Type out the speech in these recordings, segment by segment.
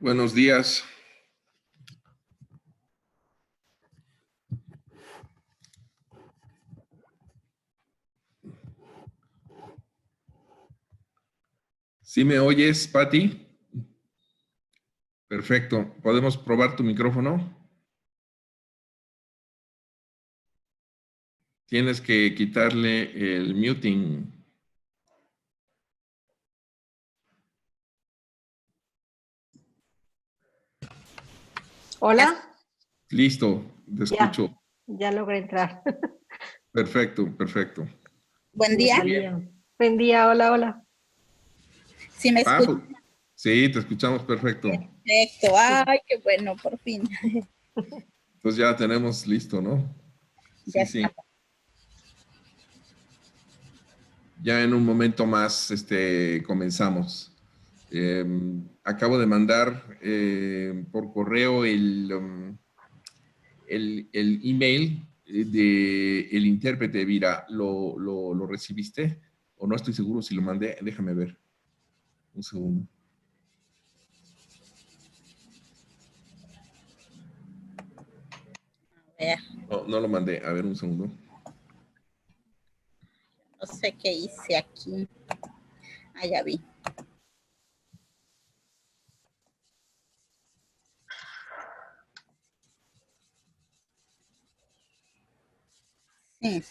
Buenos días. ¿Sí me oyes, Patti? Perfecto. ¿Podemos probar tu micrófono? Tienes que quitarle el muting. Hola. Listo, te escucho. Ya logré entrar. Perfecto, perfecto. Buen día. Buen día, hola, hola. ¿Sí me escuchan? Pues, sí, te escuchamos perfecto. Perfecto. Ay, qué bueno, por fin. Entonces ya tenemos listo, ¿no? Ya Sí. está. Ya en un momento más comenzamos. Acabo de mandar por correo el email del intérprete. Vira, ¿lo recibiste? O no estoy seguro si lo mandé. Déjame ver. Un segundo. A ver, No lo mandé. A ver, un segundo. no sé qué hice aquí. Ah, ya vi. Sí.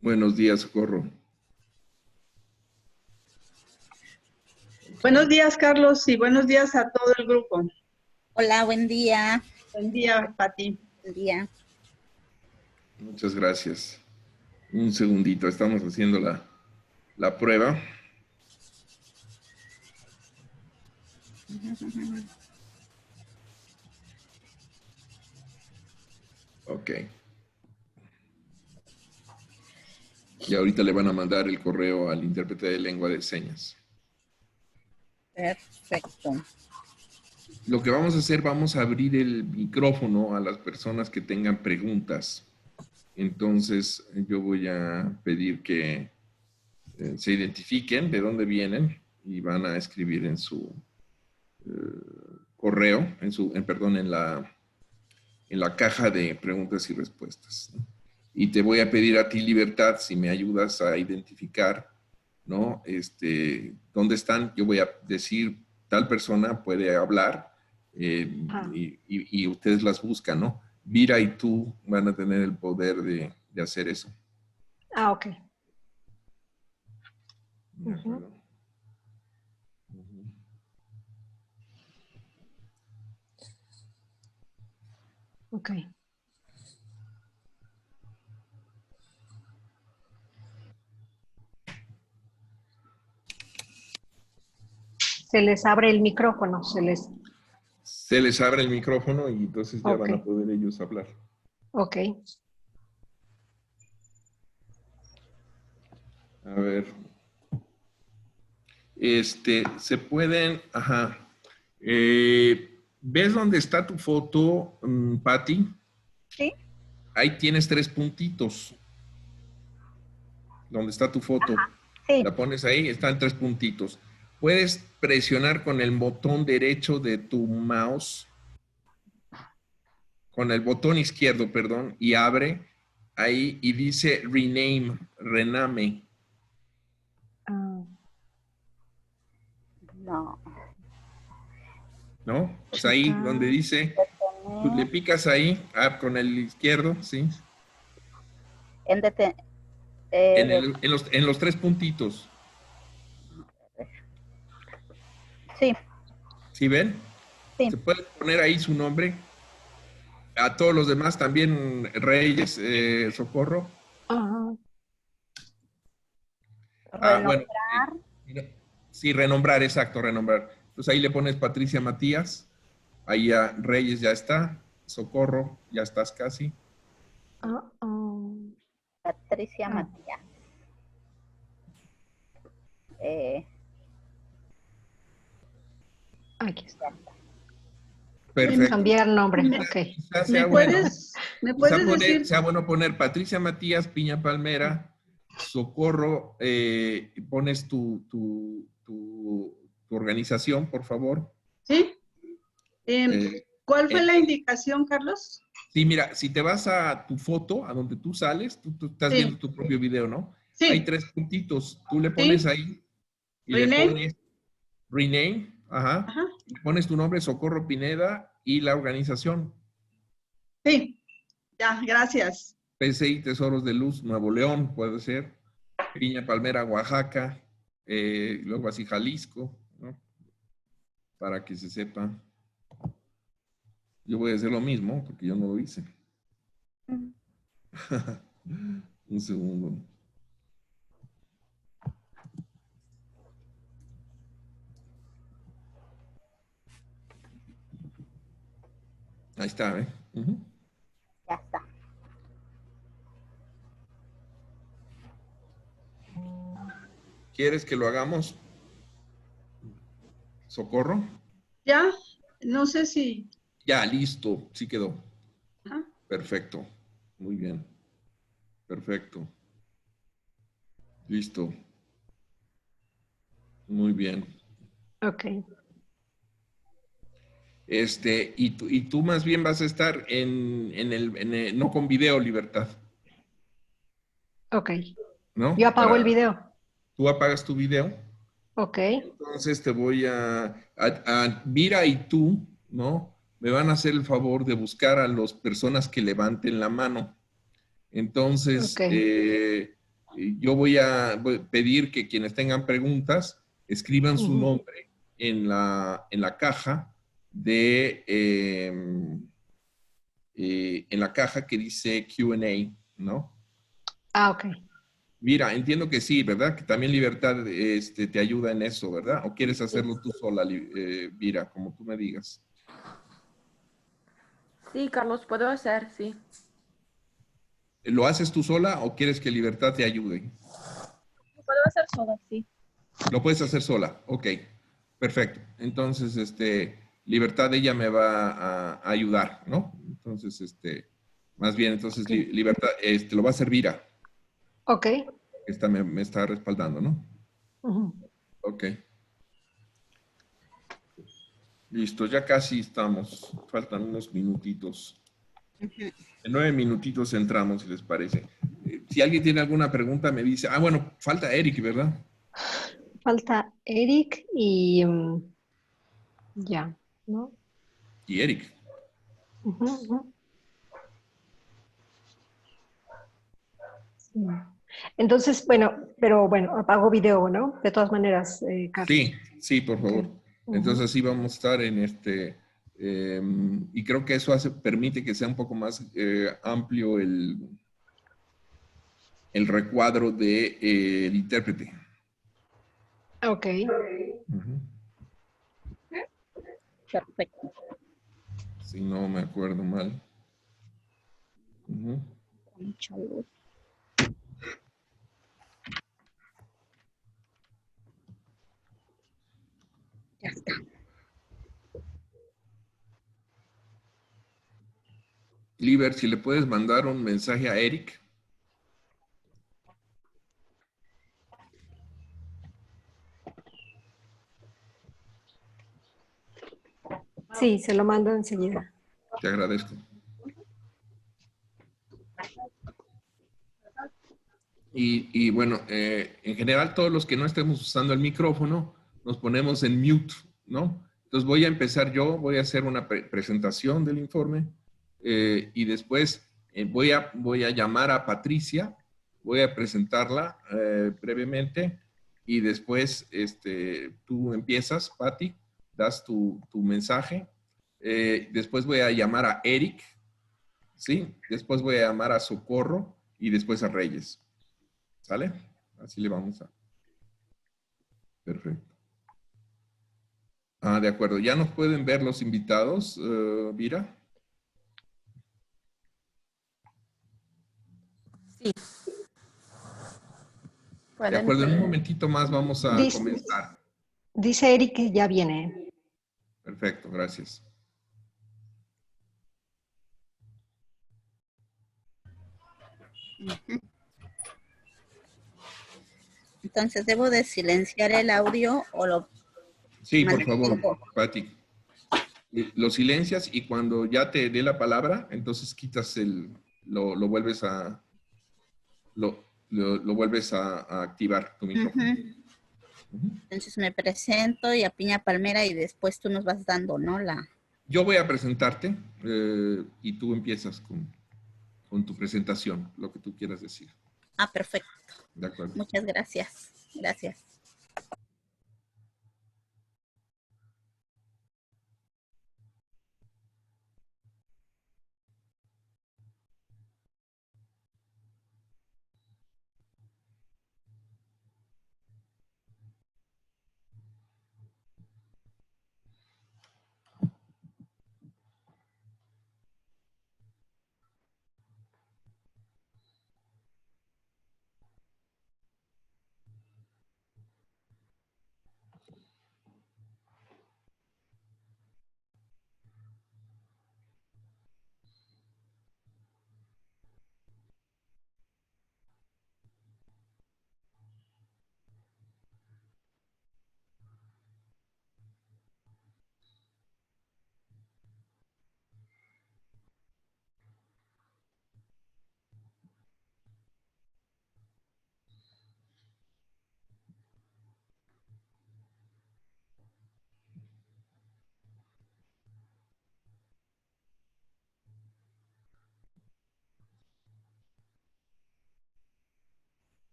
Buenos días, Socorro. Buenos días, Carlos, y buenos días a todo el grupo. Hola, buen día. Buen día, Pati. Buen día. Muchas gracias. Un segundito. Estamos haciendo la prueba. Ok. Y ahorita le van a mandar el correo al intérprete de lengua de señas. Perfecto. Lo que vamos a hacer, vamos a abrir el micrófono a las personas que tengan preguntas. Entonces, yo voy a pedir que se identifiquen de dónde vienen y van a escribir en su correo, perdón, en la caja de preguntas y respuestas, ¿no? Y te voy a pedir a ti, Libertad, si me ayudas a identificar, ¿no? ¿Dónde están? Yo voy a decir, tal persona puede hablar y ustedes las buscan, ¿no? Vira y tú van a tener el poder de hacer eso. Ah, ok. ¿De acuerdo? Ok. Se les abre el micrófono, Se les abre el micrófono y entonces ya van a poder ellos hablar. Ok. A ver. Se pueden, ajá. ¿Ves dónde está tu foto, Patti? Sí. Ahí tienes 3 puntitos. ¿Dónde está tu foto? Ajá, sí. La pones ahí, están 3 puntitos. Puedes presionar con el botón derecho de tu mouse, con el botón izquierdo, perdón, y abre ahí y dice rename. No. ¿No? Pues ahí donde dice, tú le picas ahí, con el izquierdo, ¿sí? En los 3 puntitos. Sí. ¿Sí ven? Sí. Se puede poner ahí su nombre. A todos los demás también, Reyes, Socorro. Ajá. Renombrar. Bueno, sí, renombrar, exacto, renombrar. Entonces ahí le pones Patricia Matías, ahí ya Reyes ya está, Socorro, ya estás casi. Patricia Ah. Matías. Aquí está. Perfecto. Cambiar nombre. Me- Ok. Quizás ¿Me sea bueno. me Quizá puedes decir? sea bueno poner Patricia Matías, Piña Palmera, Socorro, pones tu organización, por favor. Sí. ¿Cuál fue Eh, la indicación, Carlos? sí, mira, si te vas a tu foto, a donde tú sales, tú estás viendo Sí, tu propio video, ¿no? Hay sí, 3 puntitos. Tú le pones sí. ahí y le Rename. pones rename, ajá, Ajá. le pones tu nombre, Socorro Pineda, y la organización. Sí, ya, gracias. PCI Tesoros de Luz, Nuevo León, puede ser. Piña Palmera, Oaxaca, luego así Jalisco, ¿no? Para que se sepa. Yo voy a hacer lo mismo porque yo no lo hice. Un segundo. Ahí está, ¿eh? Uh-huh. Ya está. ¿Quieres que lo hagamos? ¿Socorro? Ya, no sé si. Ya, listo. Sí quedó. Ajá. Perfecto. Muy bien. Perfecto. Listo. Muy bien. Ok. Y tú más bien vas a estar no con video, Libertad, Ok. ¿no? Yo apago el video. Tú apagas tu video. Ok. Entonces te voy a Vira y tú, ¿no? Me van a hacer el favor de buscar a las personas que levanten la mano. Entonces, Ok. yo voy a pedir que quienes tengan preguntas escriban su Ujú. nombre en la caja en la caja que dice Q&A, ¿no? Ok. Mira, entiendo que sí, ¿verdad? Que también Libertad te ayuda en eso, ¿verdad? ¿O quieres Sí. hacerlo tú sola, Mira, como tú me digas? Sí, Carlos, puedo hacer, sí. ¿Lo haces tú sola o quieres que Libertad te ayude? Puedo hacer sola, sí. Lo puedes hacer sola, ok. Perfecto. Entonces, Libertad ella me va a ayudar, ¿no? Entonces, más bien, entonces, Ok. Libertad, lo va a hacer Vira. Ok. Esta me está respaldando, ¿no? Ujú. Ok. Listo, ya casi estamos. Faltan unos minutitos. En 9 minutitos entramos, si les parece. Si alguien tiene alguna pregunta, me dice. Ah, bueno, falta Eric, ¿verdad? Falta Eric y ya, ¿no? Y Eric. Ujú, ujú. Sí. Entonces, bueno, pero bueno, apago video, ¿no? De todas maneras, Carlos. Sí, por Ok. favor. Entonces así vamos a estar en y creo que eso permite que sea un poco más amplio el recuadro del intérprete. Ok. Ujú. Perfecto. Si no me acuerdo mal. Ujú. Mucha luz. Ya está. Liber, si le puedes mandar un mensaje a Eric. Sí, se lo mando enseguida. Te agradezco. Y bueno, en general todos los que no estemos usando el micrófono, nos ponemos en mute, ¿no? Entonces voy a empezar yo, voy a hacer una presentación del informe y después voy a llamar a Patricia, voy a presentarla brevemente y después tú empiezas, Patti, das tu mensaje. Después voy a llamar a Eric, ¿sí? Después voy a llamar a Socorro y después a Reyes. ¿Sale? Así le vamos a. Perfecto. Ah, de acuerdo. ¿Ya nos pueden ver los invitados, Vira? Sí, De pueden acuerdo, en un ser. momentito más vamos a Dice, comenzar. dice Eric que ya viene. Perfecto, gracias. Entonces, ¿debo de silenciar el audio o lo Sí, por favor, mantengo? Pati. Lo silencias y cuando ya te dé la palabra, entonces quitas lo vuelves lo vuelves a activar tu micrófono. Ujú. Ujú. Entonces me presento y a Piña Palmera y después tú nos vas dando, ¿no? Yo voy a presentarte y tú empiezas con tu presentación, lo que tú quieras decir. Ah, perfecto. De acuerdo. Muchas gracias. Gracias.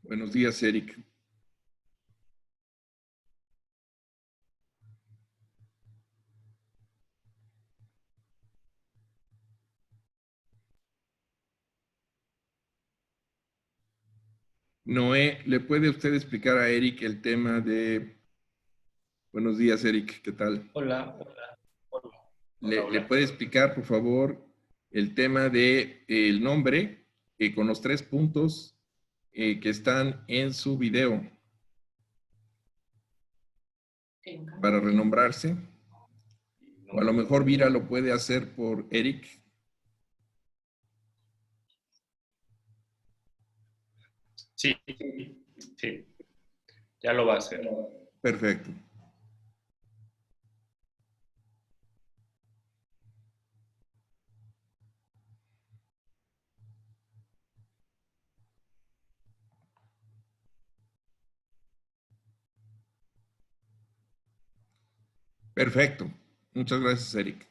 Buenos días, Eric. Noé, ¿le puede usted explicar a Eric el tema de... Buenos días, Eric, ¿qué tal? Hola, hola, hola, ¿Le hola. puede explicar, por favor, el tema de el nombre con los 3 puntos que están en su video para renombrarse? O a lo mejor Vira lo puede hacer por Eric. Sí, sí, ya lo va a hacer. Perfecto. Perfecto. Muchas gracias, Eric.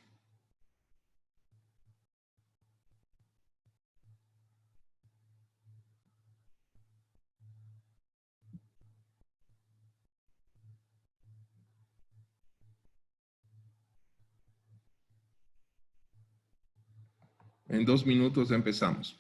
En 2 minutos empezamos.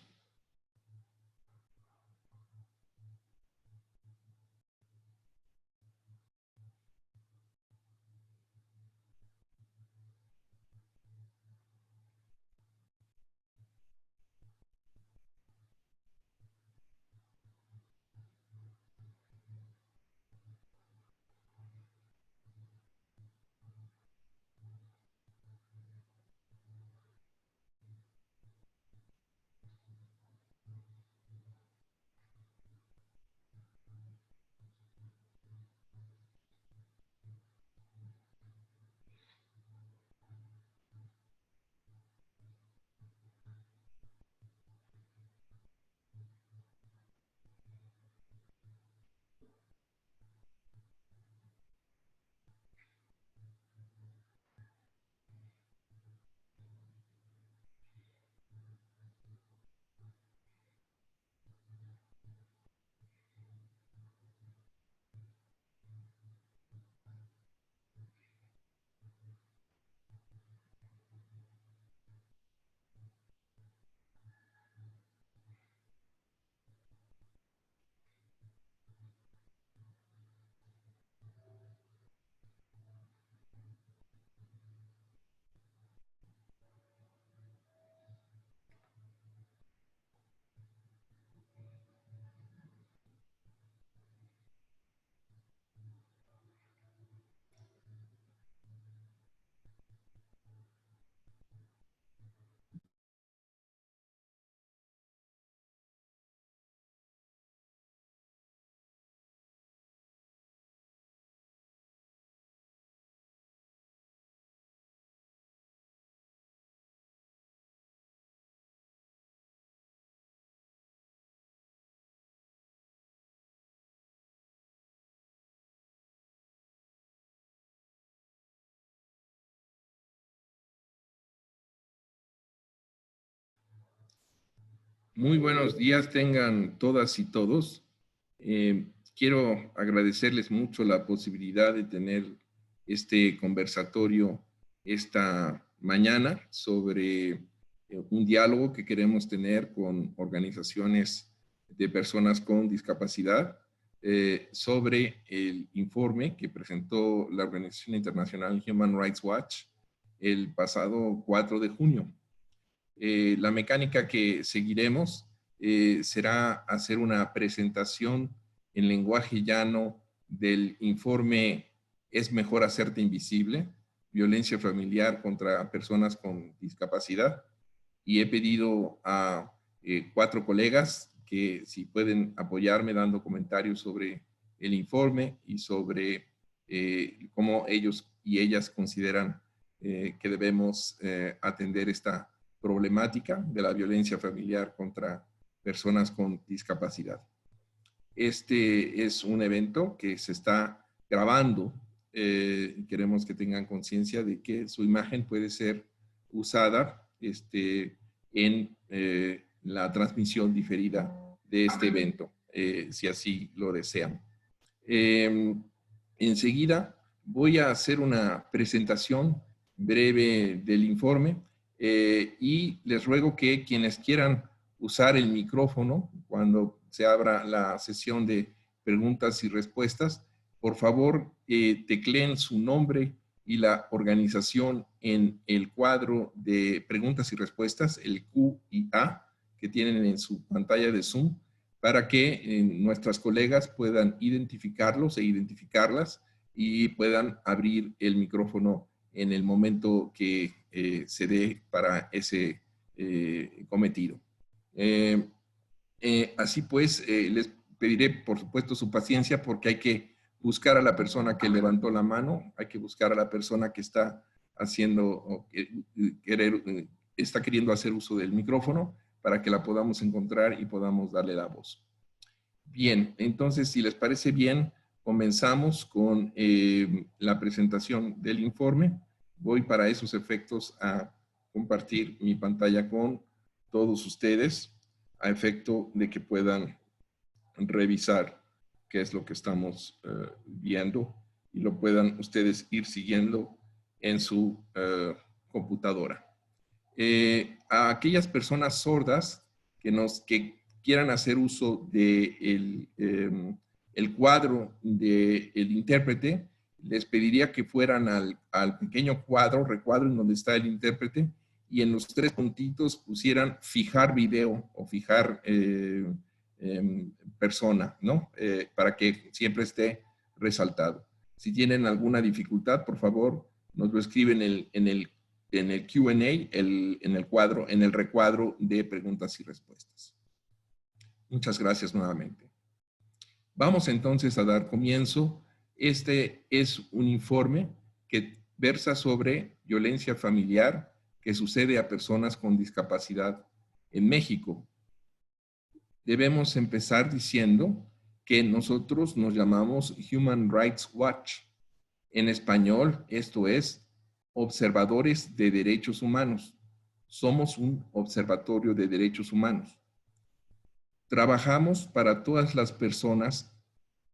Muy buenos días tengan todas y todos. Quiero agradecerles mucho la posibilidad de tener este conversatorio esta mañana sobre un diálogo que queremos tener con organizaciones de personas con discapacidad sobre el informe que presentó la Organización Internacional Human Rights Watch el pasado 4 de junio. La mecánica que seguiremos será hacer una presentación en lenguaje llano del informe Es mejor hacerte invisible, violencia familiar contra personas con discapacidad. Y he pedido a 4 colegas que si pueden apoyarme dando comentarios sobre el informe y sobre cómo ellos y ellas consideran que debemos atender esta problemática de la violencia familiar contra personas con discapacidad. Este es un evento que se está grabando. Queremos que tengan conciencia de que su imagen puede ser usada en la transmisión diferida de este evento, si así lo desean. Enseguida voy a hacer una presentación breve del informe y les ruego que quienes quieran usar el micrófono cuando se abra la sesión de preguntas y respuestas, por favor tecleen su nombre y la organización en el cuadro de preguntas y respuestas, el Q y A, que tienen en su pantalla de Zoom, para que nuestras colegas puedan identificarlos e identificarlas y puedan abrir el micrófono en el momento que se dé para ese cometido. Así pues, les pediré, por supuesto, su paciencia porque hay que buscar a la persona que levantó la mano, hay que buscar a la persona que está haciendo, está queriendo hacer uso del micrófono para que la podamos encontrar y podamos darle la voz. Bien, entonces, si les parece bien, comenzamos con la presentación del informe. Voy para esos efectos a compartir mi pantalla con todos ustedes a efecto de que puedan revisar qué es lo que estamos viendo y lo puedan ustedes ir siguiendo en su computadora. A aquellas personas sordas que quieran hacer uso de el cuadro del intérprete, les pediría que fueran al pequeño recuadro en donde está el intérprete y en los 3 puntitos pusieran fijar video o fijar persona, ¿no? Para que siempre esté resaltado. Si tienen alguna dificultad, por favor, nos lo escriben en el Q&A, en el recuadro de preguntas y respuestas. Muchas gracias nuevamente. Vamos entonces a dar comienzo. Este es un informe que versa sobre violencia familiar que sucede a personas con discapacidad en México. Debemos empezar diciendo que nosotros nos llamamos Human Rights Watch. En español, esto es Observadores de Derechos Humanos. Somos un observatorio de derechos humanos. Trabajamos para todas las personas,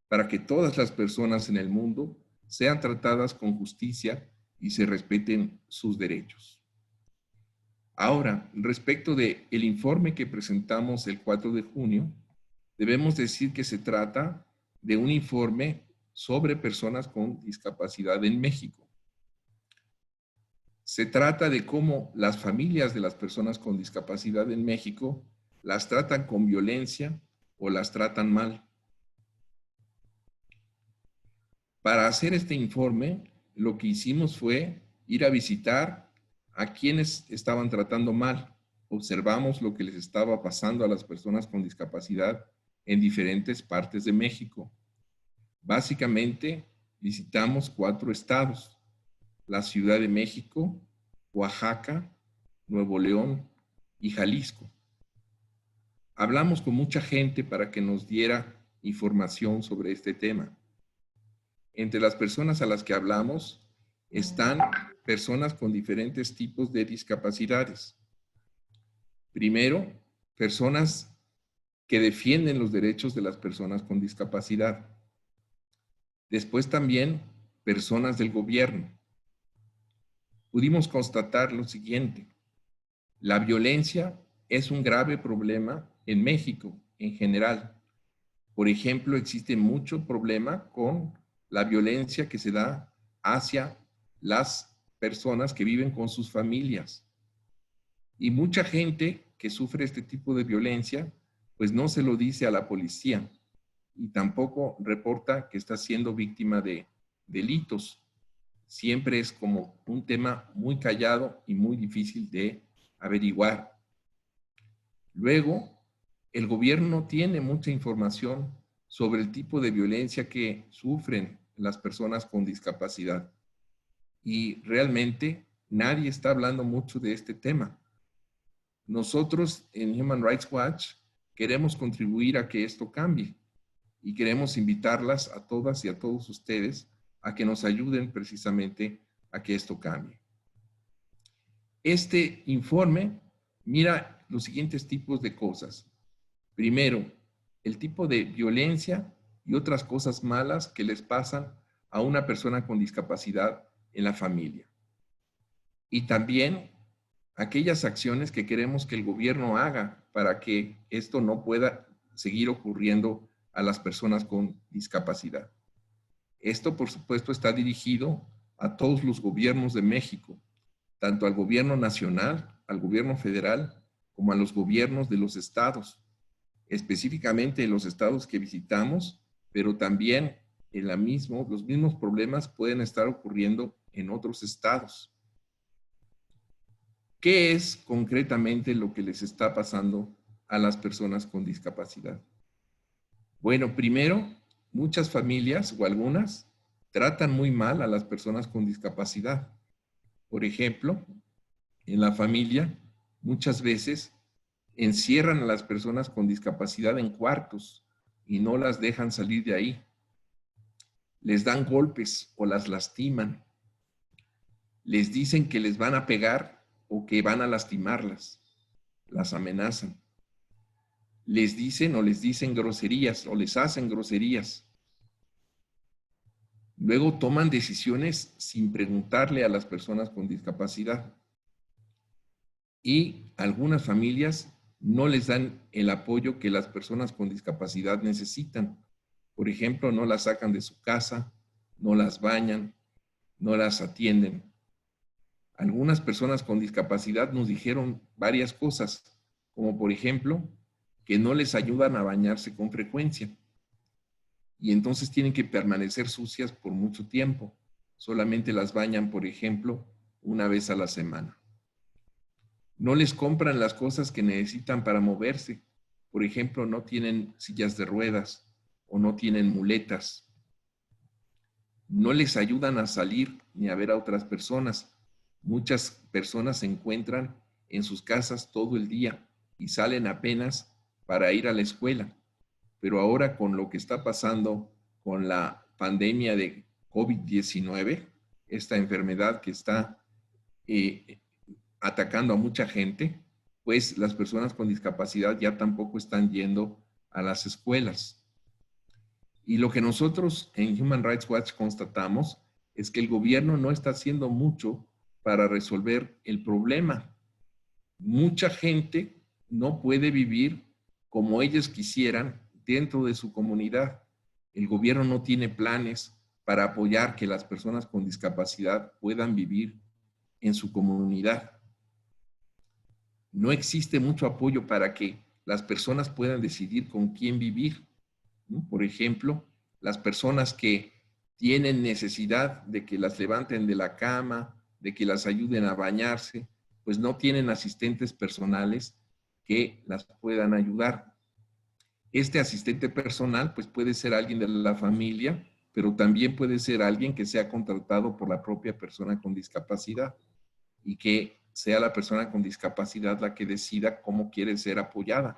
para que todas las personas en el mundo sean tratadas con justicia y se respeten sus derechos. Ahora, respecto del informe que presentamos el 4 de junio, debemos decir que se trata de un informe sobre personas con discapacidad en México. Se trata de cómo las familias de las personas con discapacidad en México las tratan con violencia o las tratan mal. Para hacer este informe, lo que hicimos fue ir a visitar a quienes estaban tratando mal. Observamos lo que les estaba pasando a las personas con discapacidad en diferentes partes de México. Básicamente, visitamos 4 estados: la Ciudad de México, Oaxaca, Nuevo León y Jalisco. Hablamos con mucha gente para que nos diera información sobre este tema. Entre las personas a las que hablamos están personas con diferentes tipos de discapacidades. Primero, personas que defienden los derechos de las personas con discapacidad. Después también personas del gobierno. Pudimos constatar lo siguiente: la violencia es un grave problema en México en general. Por ejemplo, existe mucho problema con la violencia que se da hacia las personas que viven con sus familias. Y mucha gente que sufre este tipo de violencia, pues no se lo dice a la policía y tampoco reporta que está siendo víctima de delitos. Siempre es como un tema muy callado y muy difícil de averiguar. Luego, el gobierno no tiene mucha información sobre el tipo de violencia que sufren las personas con discapacidad. Y realmente nadie está hablando mucho de este tema. Nosotros en Human Rights Watch queremos contribuir a que esto cambie y queremos invitarlas a todas y a todos ustedes a que nos ayuden precisamente a que esto cambie. Este informe mira los siguientes tipos de cosas. Primero, el tipo de violencia y otras cosas malas que les pasan a una persona con discapacidad en la familia. Y también aquellas acciones que queremos que el gobierno haga para que esto no pueda seguir ocurriendo a las personas con discapacidad. Esto, por supuesto, está dirigido a todos los gobiernos de México, tanto al gobierno nacional, al gobierno federal, como a los gobiernos de los estados, específicamente en los estados que visitamos, pero también los mismos problemas pueden estar ocurriendo en otros estados. ¿Qué es concretamente lo que les está pasando a las personas con discapacidad? Bueno, primero, muchas familias o algunas tratan muy mal a las personas con discapacidad. Por ejemplo, en la familia muchas veces encierran a las personas con discapacidad en cuartos y no las dejan salir de ahí. Les dan golpes o las lastiman. Les dicen que les van a pegar o que van a lastimarlas. Las amenazan. Les dicen groserías o les hacen groserías. Luego toman decisiones sin preguntarle a las personas con discapacidad. Y algunas familias no les dan el apoyo que las personas con discapacidad necesitan. Por ejemplo, no las sacan de su casa, no las bañan, no las atienden. Algunas personas con discapacidad nos dijeron varias cosas, como por ejemplo, que no les ayudan a bañarse con frecuencia. Y entonces tienen que permanecer sucias por mucho tiempo. Solamente las bañan, por ejemplo, una vez a la semana. No les compran las cosas que necesitan para moverse. Por ejemplo, no tienen sillas de ruedas o no tienen muletas. No les ayudan a salir ni a ver a otras personas. Muchas personas se encuentran en sus casas todo el día y salen apenas para ir a la escuela. Pero ahora con lo que está pasando con la pandemia de COVID-19, esta enfermedad que está atacando a mucha gente, pues las personas con discapacidad ya tampoco están yendo a las escuelas. Y lo que nosotros en Human Rights Watch constatamos es que el gobierno no está haciendo mucho para resolver el problema. Mucha gente no puede vivir como ellos quisieran dentro de su comunidad. El gobierno no tiene planes para apoyar que las personas con discapacidad puedan vivir en su comunidad. No existe mucho apoyo para que las personas puedan decidir con quién vivir, ¿no? Por ejemplo, las personas que tienen necesidad de que las levanten de la cama, de que las ayuden a bañarse, pues no tienen asistentes personales que las puedan ayudar. Este asistente personal pues puede ser alguien de la familia, pero también puede ser alguien que sea contratado por la propia persona con discapacidad y que sea la persona con discapacidad la que decida cómo quiere ser apoyada.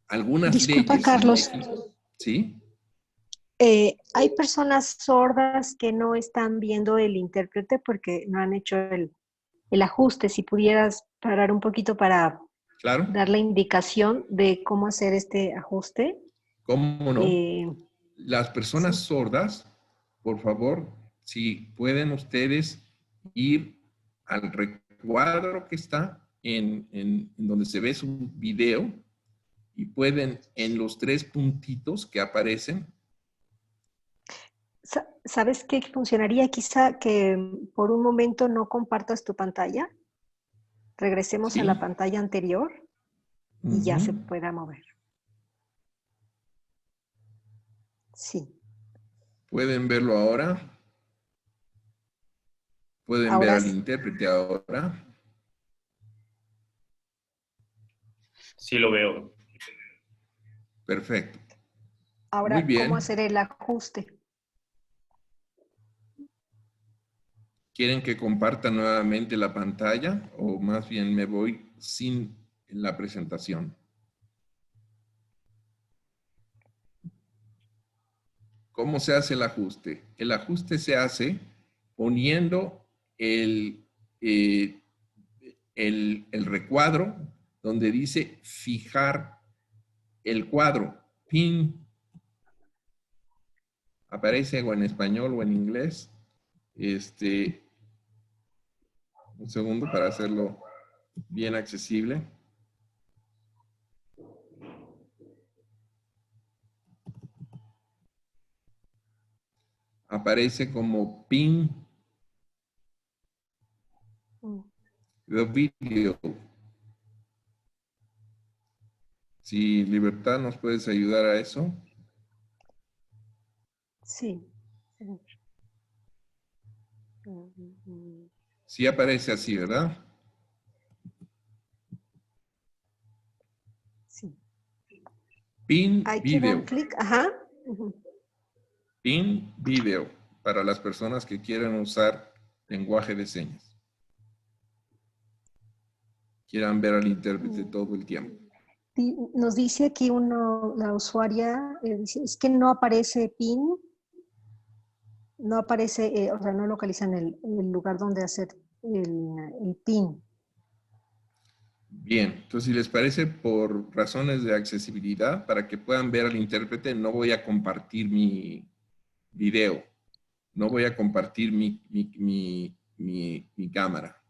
Algunas Disculpa, leyes... Carlos. ¿Sí? Hay personas sordas que no están viendo el intérprete porque no han hecho el ajuste. Si pudieras parar un poquito para Claro. dar la indicación de cómo hacer este ajuste. ¿Cómo no? Las personas Sí. sordas, por favor, si pueden ustedes ir al recuadro que está en donde se ve su video y pueden en los 3 puntitos que aparecen. ¿Sabes qué funcionaría? Quizá que por un momento no compartas tu pantalla. Regresemos ¿Sí? a la pantalla anterior y ya se Ujú. pueda mover. Sí. ¿Pueden verlo ahora? ¿Pueden ver Ahora al intérprete ahora? Sí lo veo. Perfecto. Muy Ahora, ¿cómo bien. hacer el ajuste? ¿Quieren que comparta nuevamente la pantalla o más bien me voy sin la presentación? ¿Cómo se hace el ajuste? El ajuste se hace poniendo el recuadro donde dice fijar el cuadro. Pin. Aparece o en español o en inglés. Un segundo para hacerlo bien accesible. Aparece como pin the video. Si Libertad nos puedes ayudar a eso. Sí. Sí aparece así, ¿verdad? Sí. Pin Hay que dar video. clic. Ajá. Pin video para las personas que quieran usar lenguaje de señas. Quieran ver al intérprete todo el tiempo. Nos dice aquí la usuaria, dice, es que no aparece PIN, no aparece, o sea, no localizan el lugar donde hacer el PIN. Bien, entonces si les parece, por razones de accesibilidad, para que puedan ver al intérprete, no voy a compartir mi video. No voy a compartir mi cámara.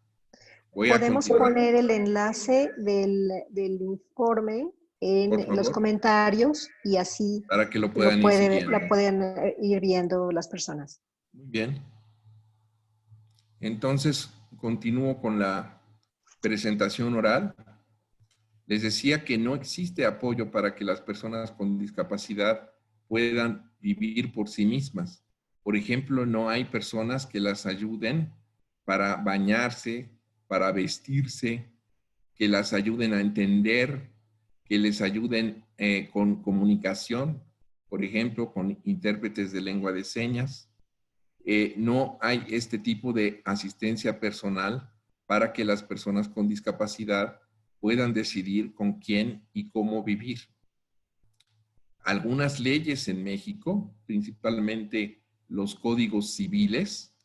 Voy a Podemos continuar. poner el enlace del informe Por en los favor, comentarios y así para que lo puedan ir siguiendo. lo pueden ir viendo las personas. Muy bien. Entonces, continúo con la presentación oral. Les decía que no existe apoyo para que las personas con discapacidad puedan vivir por sí mismas. Por ejemplo, no hay personas que las ayuden para bañarse, para vestirse, que las ayuden a entender, que les ayuden con comunicación, por ejemplo, con intérpretes de lengua de señas. No hay este tipo de asistencia personal para que las personas con discapacidad puedan decidir con quién y cómo vivir. Algunas leyes en México, principalmente los códigos civiles,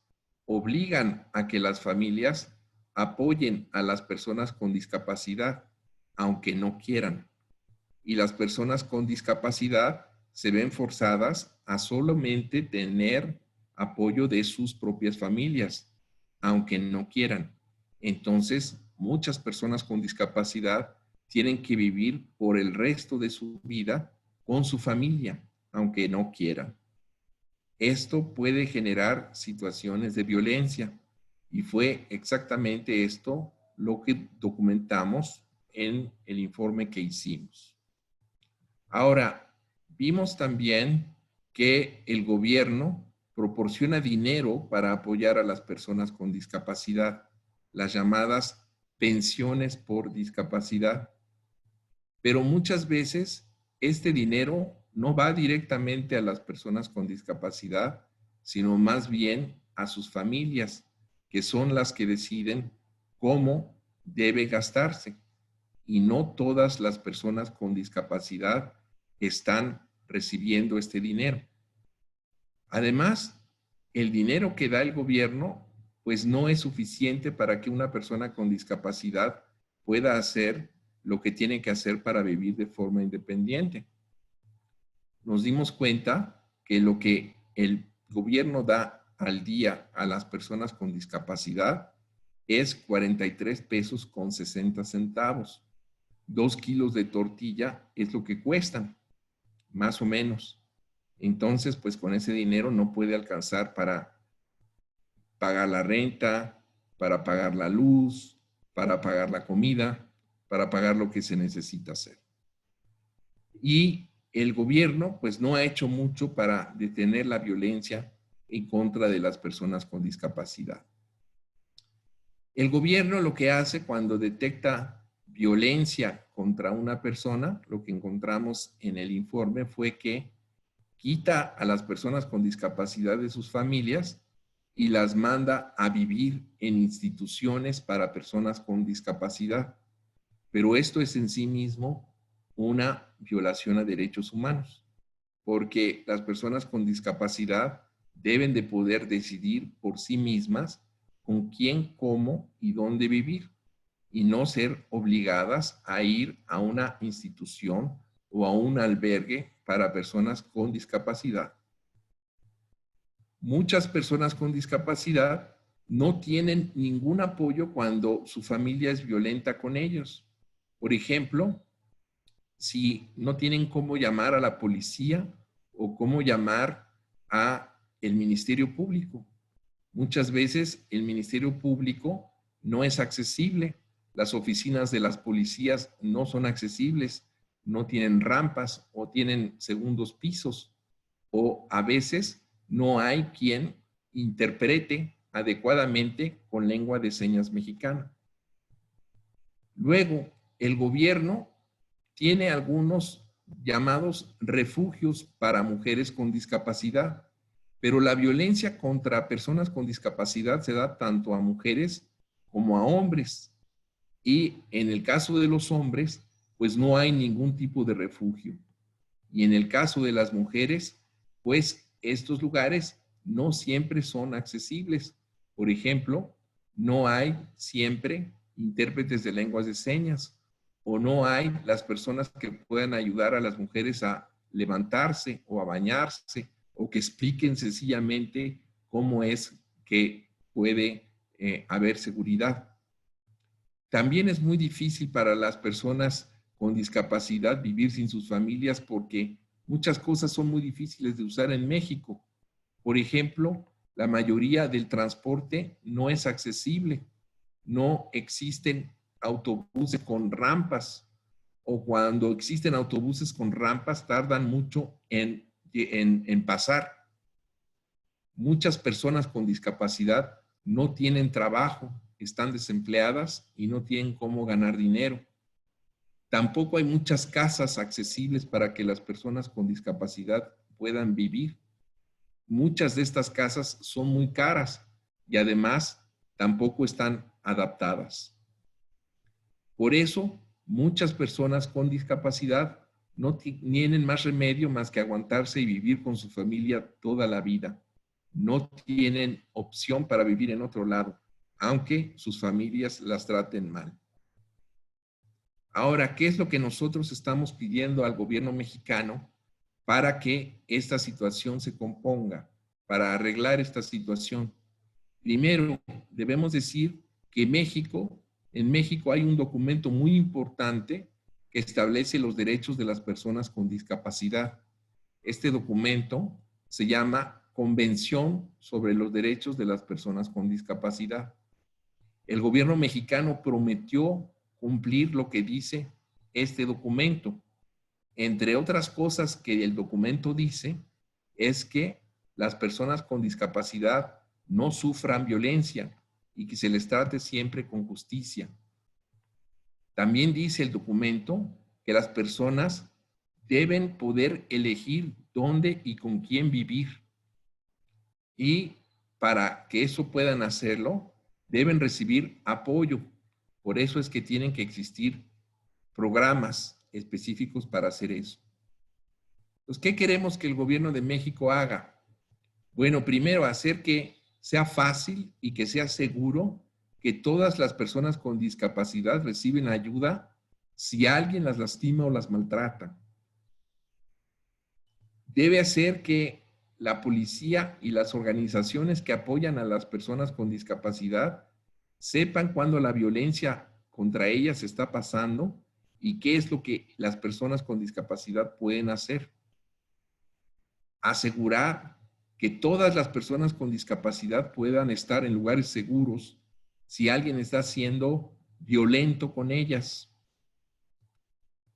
obligan a que las familias apoyen a las personas con discapacidad, aunque no quieran. Y las personas con discapacidad se ven forzadas a solamente tener apoyo de sus propias familias, aunque no quieran. Entonces, muchas personas con discapacidad tienen que vivir por el resto de su vida con su familia, aunque no quieran. Esto puede generar situaciones de violencia y fue exactamente esto lo que documentamos en el informe que hicimos. Ahora, vimos también que el gobierno proporciona dinero para apoyar a las personas con discapacidad, las llamadas pensiones por discapacidad. Pero muchas veces este dinero no va directamente a las personas con discapacidad, sino más bien a sus familias, que son las que deciden cómo debe gastarse. Y no todas las personas con discapacidad están recibiendo este dinero. Además, el dinero que da el gobierno, pues no es suficiente para que una persona con discapacidad pueda hacer lo que tienen que hacer para vivir de forma independiente. Nos dimos cuenta que lo que el gobierno da al día a las personas con discapacidad es 43 pesos con 60 centavos. 2 kilos de tortilla es lo que cuestan, más o menos. Entonces, pues con ese dinero no puede alcanzar para pagar la renta, para pagar la luz, para pagar la comida, para pagar lo que se necesita hacer. Y el gobierno, pues no ha hecho mucho para detener la violencia en contra de las personas con discapacidad. El gobierno lo que hace cuando detecta violencia contra una persona, lo que encontramos en el informe fue que quita a las personas con discapacidad de sus familias y las manda a vivir en instituciones para personas con discapacidad. Pero esto es en sí mismo una violación a derechos humanos, porque las personas con discapacidad deben de poder decidir por sí mismas con quién, cómo y dónde vivir, y no ser obligadas a ir a una institución o a un albergue para personas con discapacidad. Muchas personas con discapacidad no tienen ningún apoyo cuando su familia es violenta con ellos. Por ejemplo, si no tienen cómo llamar a la policía o cómo llamar a el Ministerio Público. Muchas veces el Ministerio Público no es accesible. Las oficinas de las policías no son accesibles, no tienen rampas o tienen segundos pisos, o a veces no hay quien interprete adecuadamente con lengua de señas mexicana. Luego, el gobierno tiene algunos llamados refugios para mujeres con discapacidad, pero la violencia contra personas con discapacidad se da tanto a mujeres como a hombres. Y en el caso de los hombres, pues no hay ningún tipo de refugio. Y en el caso de las mujeres, pues estos lugares no siempre son accesibles. Por ejemplo, no hay siempre intérpretes de lenguas de señas, o no hay las personas que puedan ayudar a las mujeres a levantarse o a bañarse, o que expliquen sencillamente cómo es que puede haber seguridad. También es muy difícil para las personas con discapacidad vivir sin sus familias porque muchas cosas son muy difíciles de usar en México. Por ejemplo, la mayoría del transporte no es accesible. No existen autobuses con rampas, o cuando existen autobuses con rampas tardan mucho en pasar. Muchas personas con discapacidad no tienen trabajo, están desempleadas y no tienen cómo ganar dinero. Tampoco hay muchas casas accesibles para que las personas con discapacidad puedan vivir. Muchas de estas casas son muy caras y además tampoco están adaptadas. Por eso, muchas personas con discapacidad no tienen más remedio más que aguantarse y vivir con su familia toda la vida. No tienen opción para vivir en otro lado, aunque sus familias las traten mal. Ahora, ¿qué es lo que nosotros estamos pidiendo al gobierno mexicano para que esta situación se componga, para arreglar esta situación? Primero, debemos decir que en México hay un documento muy importante que establece los derechos de las personas con discapacidad. Este documento se llama Convención sobre los Derechos de las Personas con Discapacidad. El gobierno mexicano prometió cumplir lo que dice este documento. Entre otras cosas que el documento dice es que las personas con discapacidad no sufran violencia y que se les trate siempre con justicia. También dice el documento que las personas deben poder elegir dónde y con quién vivir. Y para que eso puedan hacerlo, deben recibir apoyo. Por eso es que tienen que existir programas específicos para hacer eso. Entonces, ¿qué queremos que el gobierno de México haga? Bueno, primero, hacer que sea fácil y que sea seguro que todas las personas con discapacidad reciben ayuda si alguien las lastima o las maltrata. Debe hacer que la policía y las organizaciones que apoyan a las personas con discapacidad sepan cuándo la violencia contra ellas está pasando y qué es lo que las personas con discapacidad pueden hacer. Asegurar que todas las personas con discapacidad puedan estar en lugares seguros si alguien está siendo violento con ellas.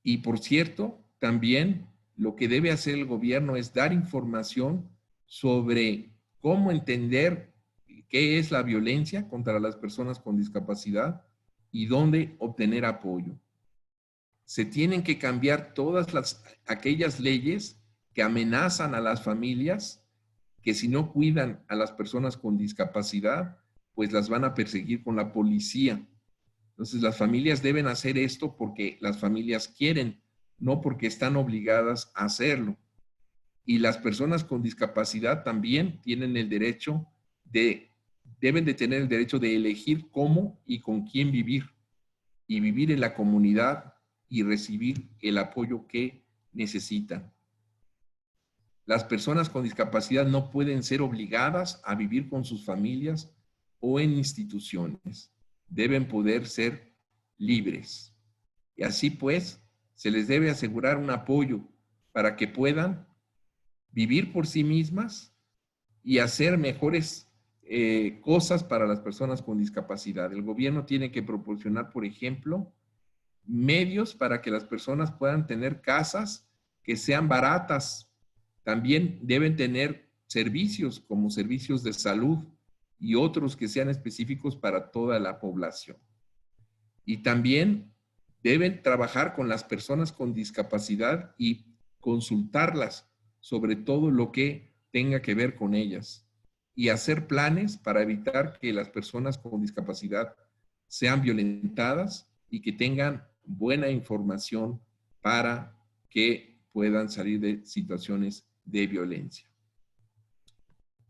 Y por cierto, también lo que debe hacer el gobierno es dar información sobre cómo entender qué es la violencia contra las personas con discapacidad y dónde obtener apoyo. Se tienen que cambiar todas aquellas leyes que amenazan a las familias, que si no cuidan a las personas con discapacidad, pues las van a perseguir con la policía. Entonces las familias deben hacer esto porque las familias quieren, no porque están obligadas a hacerlo. Y las personas con discapacidad también tienen el derecho deben de tener el derecho de elegir cómo y con quién vivir, y vivir en la comunidad y recibir el apoyo que necesitan. Las personas con discapacidad no pueden ser obligadas a vivir con sus familias o en instituciones. Deben poder ser libres. Y así pues, se les debe asegurar un apoyo para que puedan vivir por sí mismas y hacer mejores cosas para las personas con discapacidad. El gobierno tiene que proporcionar, por ejemplo, medios para que las personas puedan tener casas que sean baratas. También deben tener servicios como servicios de salud y otros que sean específicos para toda la población. Y también deben trabajar con las personas con discapacidad y consultarlas sobre todo lo que tenga que ver con ellas y hacer planes para evitar que las personas con discapacidad sean violentadas y que tengan buena información para que puedan salir de situaciones de violencia.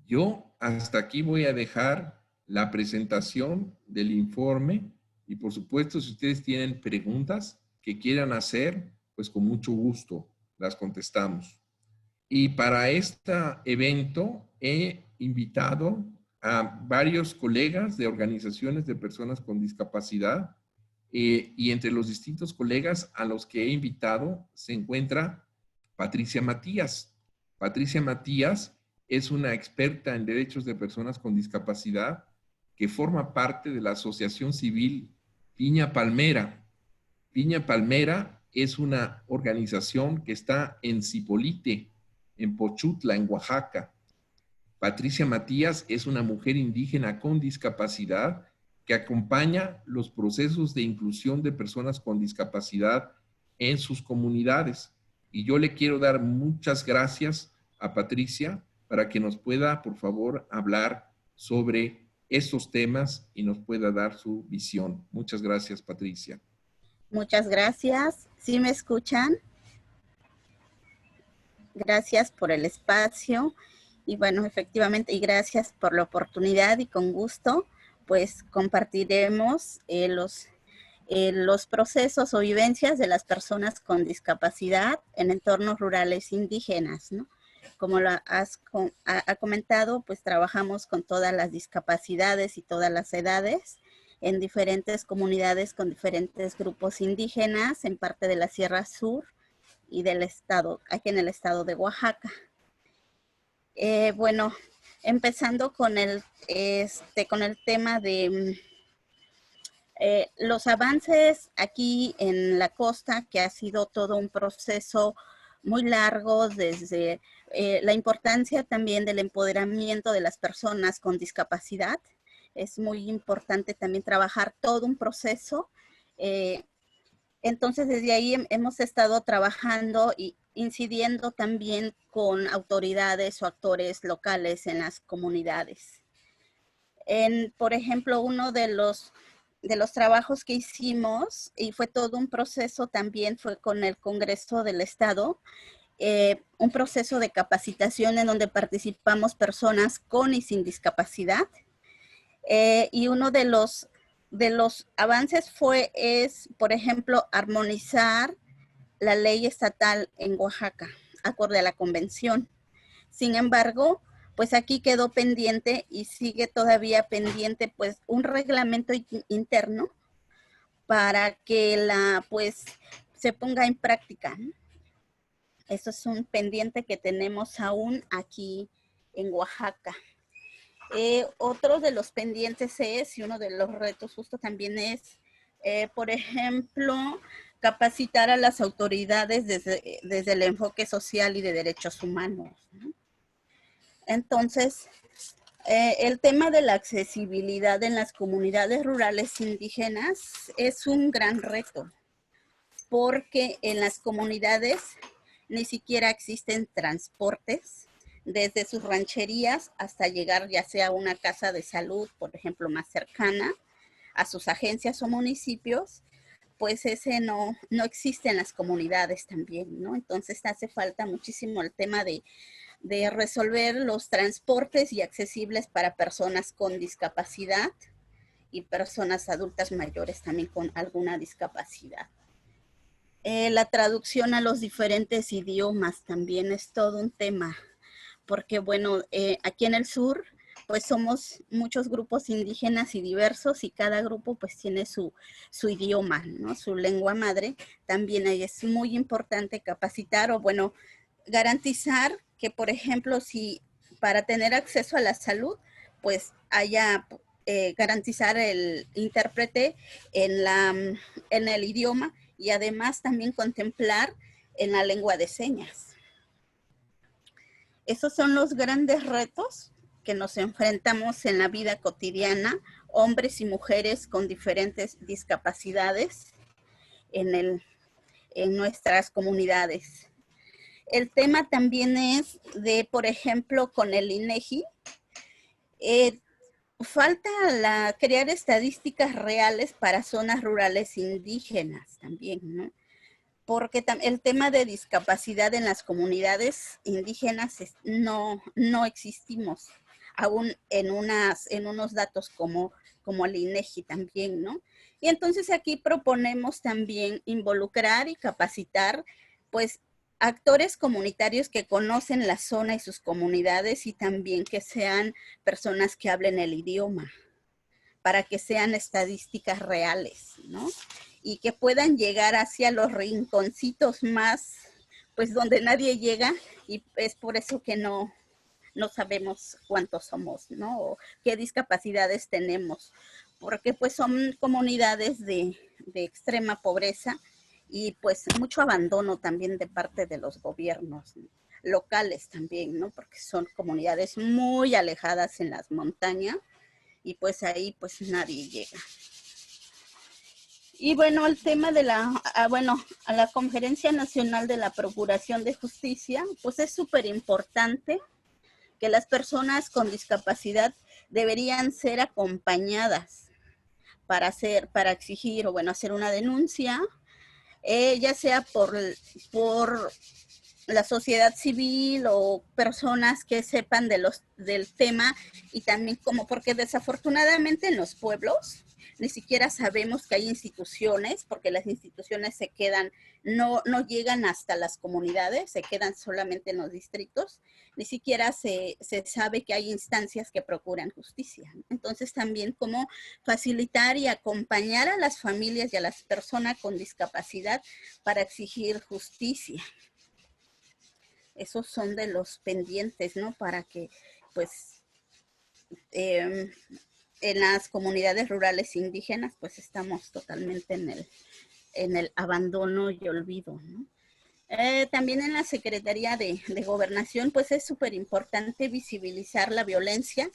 Yo hasta aquí voy a dejar la presentación del informe y por supuesto si ustedes tienen preguntas que quieran hacer, pues con mucho gusto las contestamos. Y para este evento he invitado a varios colegas de organizaciones de personas con discapacidad y entre los distintos colegas a los que he invitado se encuentra Patricia Matías. Patricia Matías es una experta en derechos de personas con discapacidad que forma parte de la Asociación Civil Piña Palmera. Piña Palmera es una organización que está en Zipolite, en Pochutla, en Oaxaca. Patricia Matías es una mujer indígena con discapacidad que acompaña los procesos de inclusión de personas con discapacidad en sus comunidades. Y yo le quiero dar muchas gracias a Patricia para que nos pueda, por favor, hablar sobre estos temas y nos pueda dar su visión. Muchas gracias, Patricia. Muchas gracias. ¿Sí me escuchan? Gracias por el espacio y bueno, efectivamente, y gracias por la oportunidad y con gusto, pues compartiremos los procesos o vivencias de las personas con discapacidad en entornos rurales indígenas, ¿no? Como lo ha comentado, pues trabajamos con todas las discapacidades y todas las edades en diferentes comunidades con diferentes grupos indígenas en parte de la Sierra Sur y del estado, aquí en el estado de Oaxaca. Bueno, empezando con el tema de los avances aquí en la costa, que ha sido todo un proceso muy largo desde la importancia también del empoderamiento de las personas con discapacidad. Es muy importante también trabajar todo un proceso. Entonces, desde ahí hemos estado trabajando y incidiendo también con autoridades o actores locales en las comunidades. Por ejemplo, uno de los trabajos que hicimos, y fue todo un proceso también, fue con el Congreso del Estado, un proceso de capacitación en donde participamos personas con y sin discapacidad. Y uno de de los avances es, por ejemplo, armonizar la ley estatal en Oaxaca, acorde a la convención. Sin embargo, pues aquí quedó pendiente y sigue todavía pendiente pues un reglamento interno para que pues se ponga en práctica, ¿no? Eso es un pendiente que tenemos aún aquí en Oaxaca. Otro de los pendientes y uno de los retos justo también es, por ejemplo, capacitar a las autoridades desde el enfoque social y de derechos humanos, ¿no? Entonces, el tema de la accesibilidad en las comunidades rurales indígenas es un gran reto, porque en las comunidades ni siquiera existen transportes, desde sus rancherías hasta llegar ya sea a una casa de salud, por ejemplo, más cercana, a sus agencias o municipios, pues ese no existe en las comunidades también, ¿no? Entonces hace falta muchísimo el tema de resolver los transportes y accesibles para personas con discapacidad y personas adultas mayores también con alguna discapacidad. La traducción a los diferentes idiomas también es todo un tema, porque bueno, aquí en el sur pues somos muchos grupos indígenas y diversos y cada grupo pues tiene su idioma, ¿no? Su lengua madre. También ahí es muy importante capacitar o bueno, garantizar que, por ejemplo, si para tener acceso a la salud, pues haya garantizar el intérprete en el idioma y además también contemplar en la lengua de señas. Esos son los grandes retos que nos enfrentamos en la vida cotidiana, hombres y mujeres con diferentes discapacidades en nuestras comunidades. El tema también es de, por ejemplo, con el INEGI, falta crear estadísticas reales para zonas rurales indígenas también, ¿no? Porque el tema de discapacidad en las comunidades indígenas no existimos aún en unos datos como el INEGI también, ¿no? Y entonces aquí proponemos también involucrar y capacitar, pues, actores comunitarios que conocen la zona y sus comunidades y también que sean personas que hablen el idioma, para que sean estadísticas reales, ¿no? Y que puedan llegar hacia los rinconcitos más, pues donde nadie llega, y es por eso que no sabemos cuántos somos, ¿no? O qué discapacidades tenemos, porque pues son comunidades de extrema pobreza y pues mucho abandono también de parte de los gobiernos locales también, ¿no? Porque son comunidades muy alejadas en las montañas y pues ahí pues nadie llega. Y bueno, el tema de a la Conferencia Nacional de la Procuración de Justicia, pues es súper importante que las personas con discapacidad deberían ser acompañadas para exigir o bueno, hacer una denuncia, ya sea por la sociedad civil o personas que sepan del tema y también porque desafortunadamente en los pueblos ni siquiera sabemos que hay instituciones, porque las instituciones se quedan, no llegan hasta las comunidades, se quedan solamente en los distritos, ni siquiera se sabe que hay instancias que procuran justicia. Entonces también cómo facilitar y acompañar a las familias y a las personas con discapacidad para exigir justicia. Esos son de los pendientes, ¿no? Para que, pues, en las comunidades rurales indígenas, pues, estamos totalmente en el abandono y olvido, ¿no? También en la Secretaría de Gobernación, pues, es súper importante visibilizar la violencia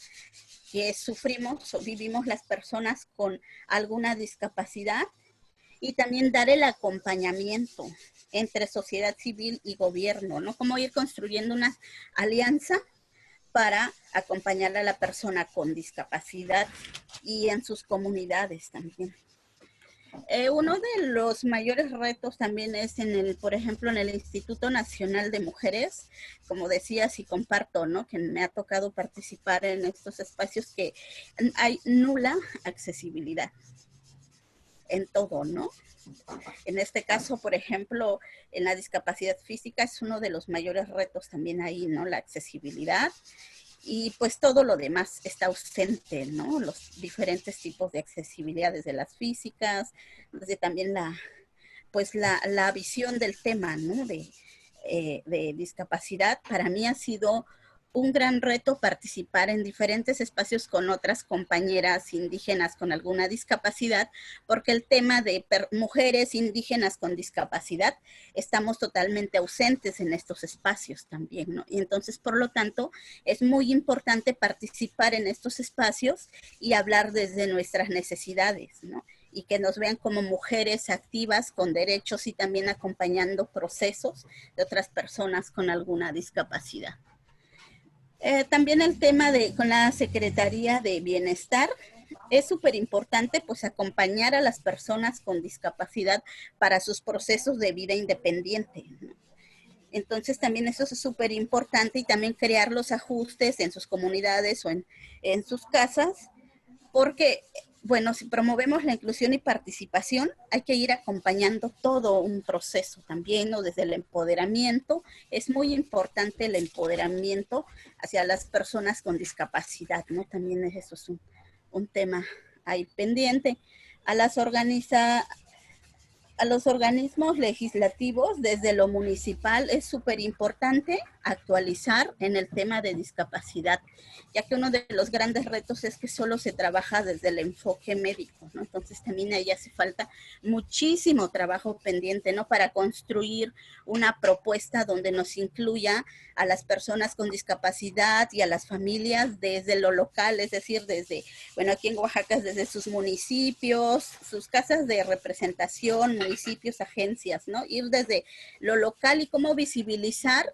que sufrimos o vivimos las personas con alguna discapacidad y también dar el acompañamiento entre sociedad civil y gobierno, ¿no? Cómo ir construyendo una alianza para acompañar a la persona con discapacidad y en sus comunidades también. Uno de los mayores retos también es por ejemplo, en el Instituto Nacional de Mujeres, como decías y comparto, ¿no? Que me ha tocado participar en estos espacios que hay nula accesibilidad. en todo, ¿no? En este caso, por ejemplo, en la discapacidad física es uno de los mayores retos también ahí, ¿no? La accesibilidad. Y pues todo lo demás está ausente, ¿no? Los diferentes tipos de accesibilidad, desde las físicas, desde también la visión del tema, ¿no? De discapacidad. Para mí ha sido un gran reto participar en diferentes espacios con otras compañeras indígenas con alguna discapacidad, porque el tema de mujeres indígenas con discapacidad estamos totalmente ausentes en estos espacios también, ¿no? Y entonces, por lo tanto, es muy importante participar en estos espacios y hablar desde nuestras necesidades, ¿no? Y que nos vean como mujeres activas con derechos y también acompañando procesos de otras personas con alguna discapacidad. También el tema con la Secretaría de Bienestar es súper importante, pues acompañar a las personas con discapacidad para sus procesos de vida independiente, ¿no? Entonces también eso es súper importante, y también crear los ajustes en sus comunidades o en sus casas, porque, bueno, si promovemos la inclusión y participación, hay que ir acompañando todo un proceso también, ¿no? Desde el empoderamiento, es muy importante el empoderamiento hacia las personas con discapacidad, ¿no? También eso es un tema ahí pendiente. A los organismos legislativos, desde lo municipal, es súper importante actualizar en el tema de discapacidad, ya que uno de los grandes retos es que solo se trabaja desde el enfoque médico, ¿no? Entonces también ahí hace falta muchísimo trabajo pendiente, ¿no? Para construir una propuesta donde nos incluya a las personas con discapacidad y a las familias desde lo local, es decir, desde, bueno, aquí en Oaxaca, desde sus municipios, sus casas de representación, municipios, agencias, ¿no? Ir desde lo local y cómo visibilizar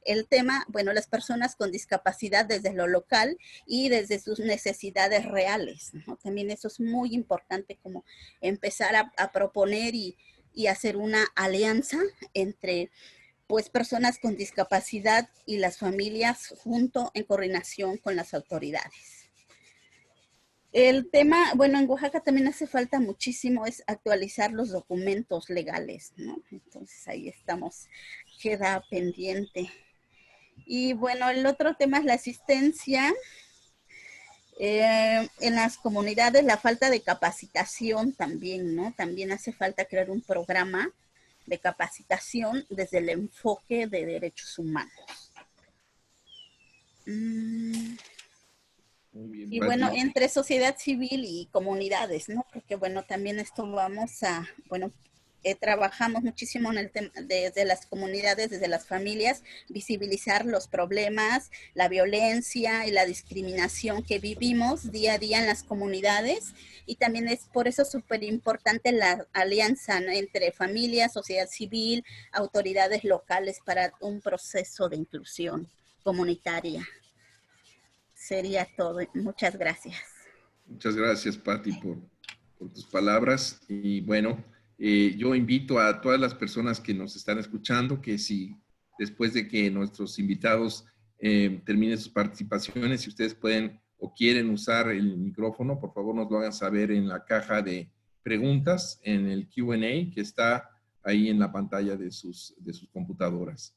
el tema, bueno, las personas con discapacidad desde lo local y desde sus necesidades reales, ¿no? También eso es muy importante, como empezar a proponer y hacer una alianza entre, pues, personas con discapacidad y las familias, junto en coordinación con las autoridades. El tema, bueno, en Oaxaca también hace falta muchísimo, es actualizar los documentos legales, ¿no? Entonces ahí estamos, queda pendiente. Y bueno, el otro tema es la asistencia en las comunidades, la falta de capacitación también, ¿no? También hace falta crear un programa de capacitación desde el enfoque de derechos humanos. Muy bien, Y Pati. bueno, entre sociedad civil y comunidades, ¿no? Porque bueno, también esto vamos a, bueno, trabajamos muchísimo en el tema desde las comunidades, desde las familias, visibilizar los problemas, la violencia y la discriminación que vivimos día a día en las comunidades, y también es por eso súper importante la alianza, ¿no? Entre familias, sociedad civil, autoridades locales para un proceso de inclusión comunitaria. Sería todo. Muchas gracias. Muchas gracias, Pati, por tus palabras. Y bueno, yo invito a todas las personas que nos están escuchando que si después de que nuestros invitados terminen sus participaciones, si ustedes pueden o quieren usar el micrófono, por favor nos lo hagan saber en la caja de preguntas, en el Q&A que está ahí en la pantalla de sus computadoras.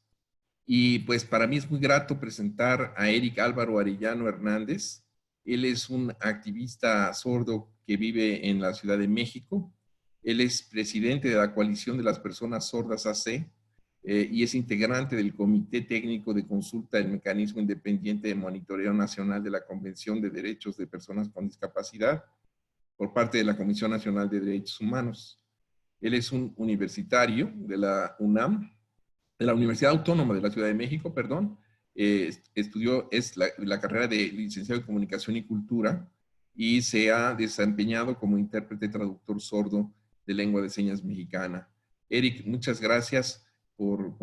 Y pues para mí es muy grato presentar a Eric Álvaro Arellano Hernández. Él es un activista sordo que vive en la Ciudad de México. Él es presidente de la Coalición de las Personas Sordas AC y es integrante del Comité Técnico de Consulta del Mecanismo Independiente de Monitoreo Nacional de la Convención de Derechos de Personas con Discapacidad por parte de la Comisión Nacional de Derechos Humanos. Él es un universitario de la UNAM, de la Universidad Autónoma de la Ciudad de México, perdón. Estudió la carrera de licenciado en Comunicación y Cultura y se ha desempeñado como intérprete traductor sordo de lengua de señas mexicana. Eric, muchas gracias por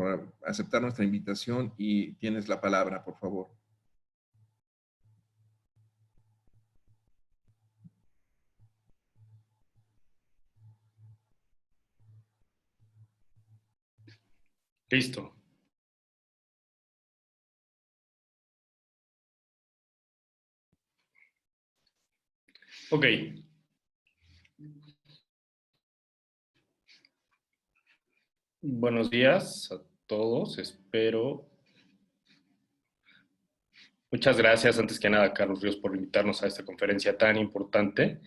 aceptar nuestra invitación y tienes la palabra, por favor. Listo. Ok. Buenos días a todos, espero. Muchas gracias, antes que nada, Carlos Ríos, por invitarnos a esta conferencia tan importante.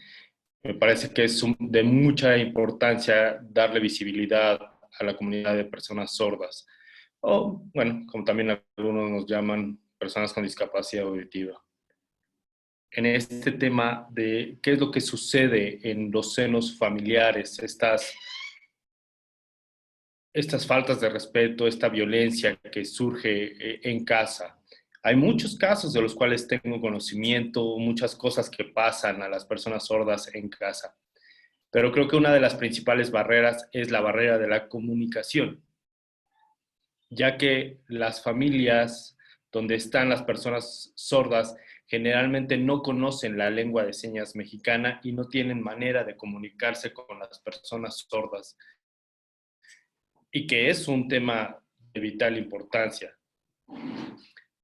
Me parece que es de mucha importancia darle visibilidad a la comunidad de personas sordas, o, bueno, como también algunos nos llaman, personas con discapacidad auditiva. En este tema de qué es lo que sucede en los senos familiares, estas faltas de respeto, esta violencia que surge en casa. Hay muchos casos de los cuales tengo conocimiento, muchas cosas que pasan a las personas sordas en casa. Pero creo que una de las principales barreras es la barrera de la comunicación, ya que las familias donde están las personas sordas generalmente no conocen la lengua de señas mexicana y no tienen manera de comunicarse con las personas sordas, y que es un tema de vital importancia.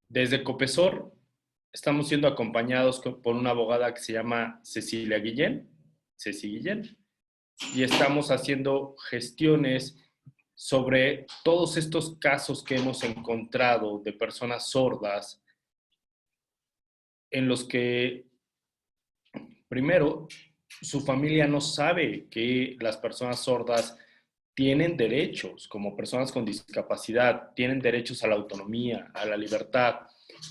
Desde COPESOR estamos siendo acompañados por una abogada que se llama Cecilia Guillén, Ceci Guillén, y estamos haciendo gestiones sobre todos estos casos que hemos encontrado de personas sordas en los que, primero, su familia no sabe que las personas sordas tienen derechos como personas con discapacidad, tienen derechos a la autonomía, a la libertad,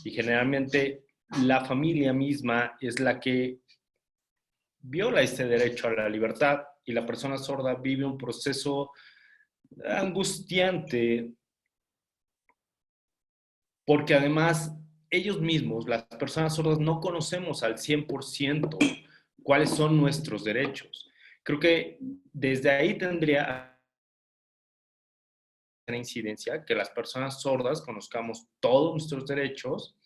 y generalmente la familia misma es la que viola este derecho a la libertad, y la persona sorda vive un proceso angustiante porque además ellos mismos, las personas sordas, no conocemos al 100% cuáles son nuestros derechos. Creo que desde ahí tendría una incidencia que las personas sordas conozcamos todos nuestros derechos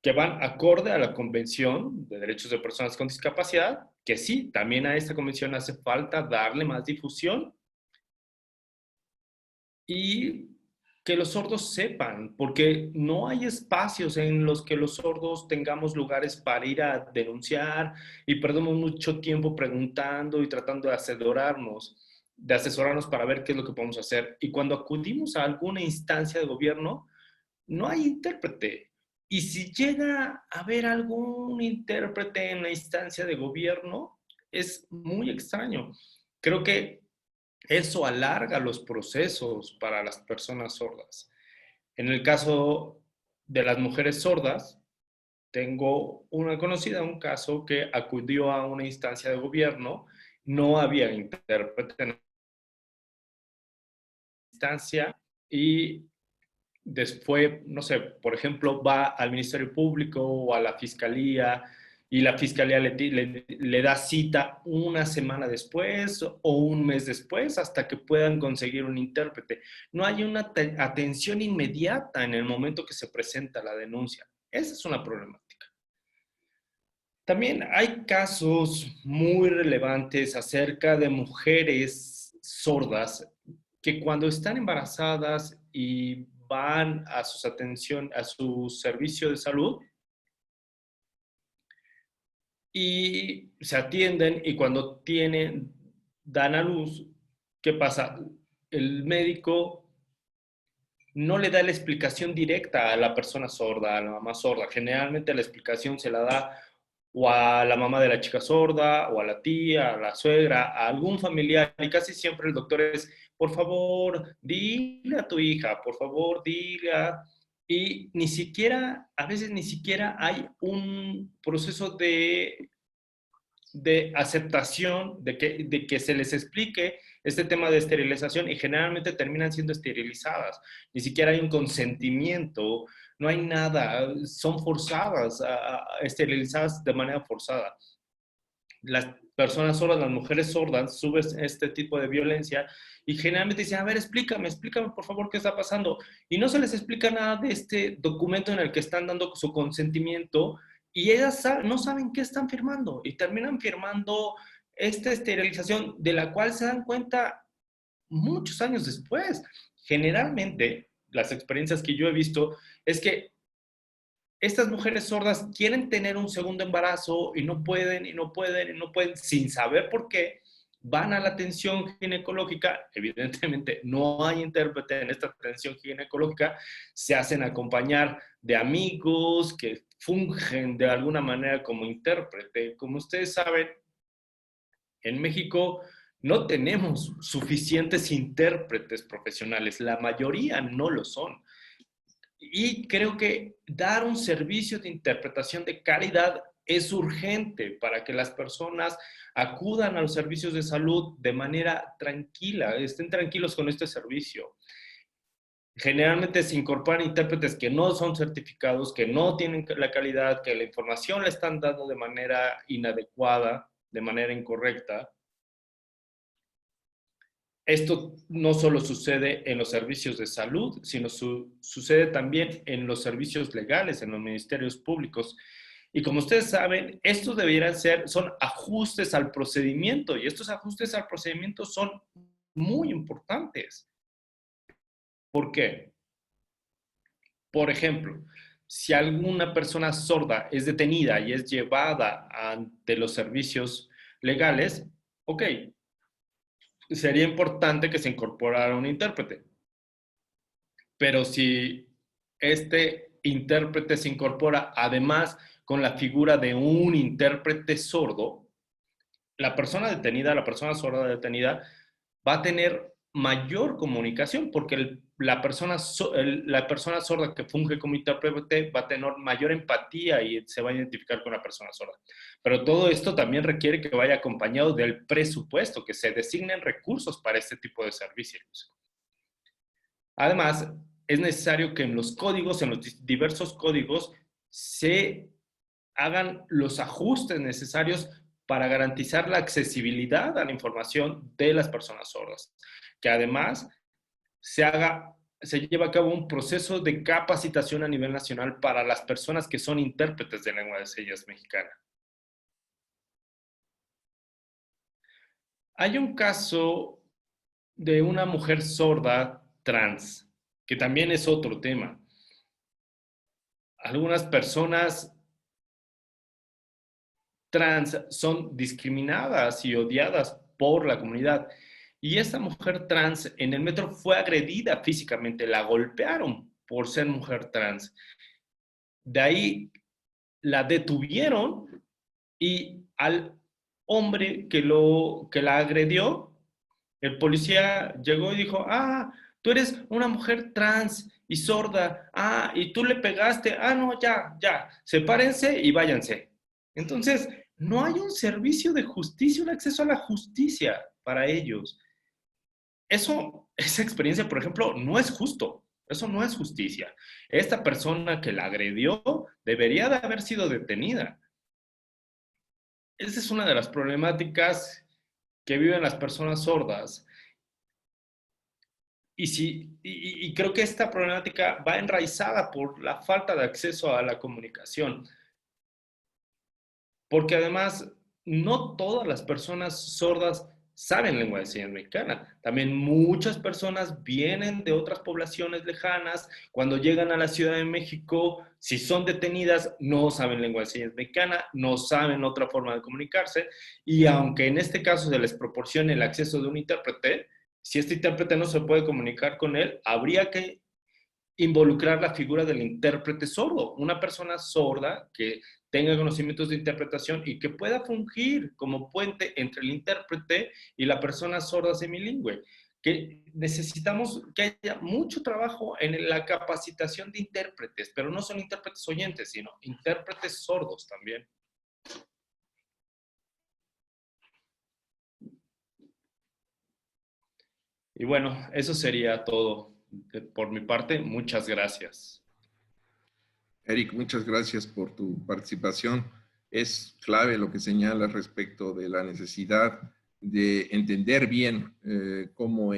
que van acorde a la Convención de Derechos de Personas con Discapacidad, que sí, también a esta convención hace falta darle más difusión, y que los sordos sepan, porque no hay espacios en los que los sordos tengamos lugares para ir a denunciar y perdemos mucho tiempo preguntando y tratando de asesorarnos para ver qué es lo que podemos hacer. Y cuando acudimos a alguna instancia de gobierno, no hay intérprete. Y si llega a haber algún intérprete en la instancia de gobierno, es muy extraño. Creo que eso alarga los procesos para las personas sordas. En el caso de las mujeres sordas, tengo una conocida, un caso que acudió a una instancia de gobierno, no había intérprete en la instancia y después, no sé, por ejemplo, va al Ministerio Público o a la Fiscalía y la Fiscalía le da cita una semana después o un mes después hasta que puedan conseguir un intérprete. No hay una atención inmediata en el momento que se presenta la denuncia. Esa es una problemática. También hay casos muy relevantes acerca de mujeres sordas que cuando están embarazadas y van a a su servicio de salud y se atienden, y cuando dan a luz, ¿qué pasa? El médico no le da la explicación directa a la persona sorda, a la mamá sorda. Generalmente la explicación se la da o a la mamá de la chica sorda, o a la tía, a la suegra, a algún familiar, y casi siempre el doctor es, por favor, dile a tu hija, por favor, dile a... Y ni siquiera, a veces ni siquiera hay un proceso de aceptación, de que se les explique este tema de esterilización, y generalmente terminan siendo esterilizadas. Ni siquiera hay un consentimiento, no hay nada, son forzadas, esterilizadas de manera forzada. Las personas sordas, las mujeres sordas, suben este tipo de violencia y generalmente dicen, a ver, explícame por favor qué está pasando. Y no se les explica nada de este documento en el que están dando su consentimiento, y ellas no saben qué están firmando y terminan firmando esta esterilización de la cual se dan cuenta muchos años después. Generalmente, las experiencias que yo he visto es que estas mujeres sordas quieren tener un segundo embarazo y no pueden, sin saber por qué, van a la atención ginecológica, evidentemente no hay intérprete en esta atención ginecológica, se hacen acompañar de amigos que fungen de alguna manera como intérprete. Como ustedes saben, en México no tenemos suficientes intérpretes profesionales, la mayoría no lo son. Y creo que dar un servicio de interpretación de calidad es urgente para que las personas acudan a los servicios de salud de manera tranquila, estén tranquilos con este servicio. Generalmente se incorporan intérpretes que no son certificados, que no tienen la calidad, que la información la están dando de manera inadecuada, de manera incorrecta. Esto no solo sucede en los servicios de salud, sino sucede también en los servicios legales, en los ministerios públicos. Y como ustedes saben, estos deberían ser, son ajustes al procedimiento, y estos ajustes al procedimiento son muy importantes. ¿Por qué? Por ejemplo, si alguna persona sorda es detenida y es llevada ante los servicios legales, ok, sería importante que se incorporara un intérprete. Pero si este intérprete se incorpora además con la figura de un intérprete sordo, la persona detenida, la persona sorda detenida, va a tener mayor comunicación porque la persona sorda que funge como intérprete va a tener mayor empatía y se va a identificar con la persona sorda. Pero todo esto también requiere que vaya acompañado del presupuesto, que se designen recursos para este tipo de servicios. Además, es necesario que en los códigos, en los diversos códigos, se hagan los ajustes necesarios para garantizar la accesibilidad a la información de las personas sordas. Que además se lleva a cabo un proceso de capacitación a nivel nacional para las personas que son intérpretes de lengua de señas mexicana. Hay un caso de una mujer sorda trans, que también es otro tema. Algunas personas trans son discriminadas y odiadas por la comunidad. Y esta mujer trans en el metro fue agredida físicamente, la golpearon por ser mujer trans. De ahí la detuvieron y al hombre que la agredió, el policía llegó y dijo, ah, tú eres una mujer trans y sorda, ah, y tú le pegaste, ah, no, ya, sepárense y váyanse. Entonces, no hay un servicio de justicia, un acceso a la justicia para ellos. Esa experiencia, por ejemplo, no es justo. Eso no es justicia. Esta persona que la agredió debería de haber sido detenida. Esa es una de las problemáticas que viven las personas sordas. Y creo que esta problemática va enraizada por la falta de acceso a la comunicación. Porque además, no todas las personas sordas saben lengua de señas mexicana. También muchas personas vienen de otras poblaciones lejanas. Cuando llegan a la Ciudad de México, si son detenidas, no saben lengua de señas mexicana, no saben otra forma de comunicarse. Y aunque en este caso se les proporcione el acceso de un intérprete, si este intérprete no se puede comunicar con él, habría que involucrar la figura del intérprete sordo, una persona sorda que tenga conocimientos de interpretación y que pueda fungir como puente entre el intérprete y la persona sorda semilingüe. Que necesitamos que haya mucho trabajo en la capacitación de intérpretes, pero no son intérpretes oyentes, sino intérpretes sordos también. Y bueno, eso sería todo por mi parte. Muchas gracias. Eric, muchas gracias por tu participación. Es clave lo que señalas respecto de la necesidad de entender bien cómo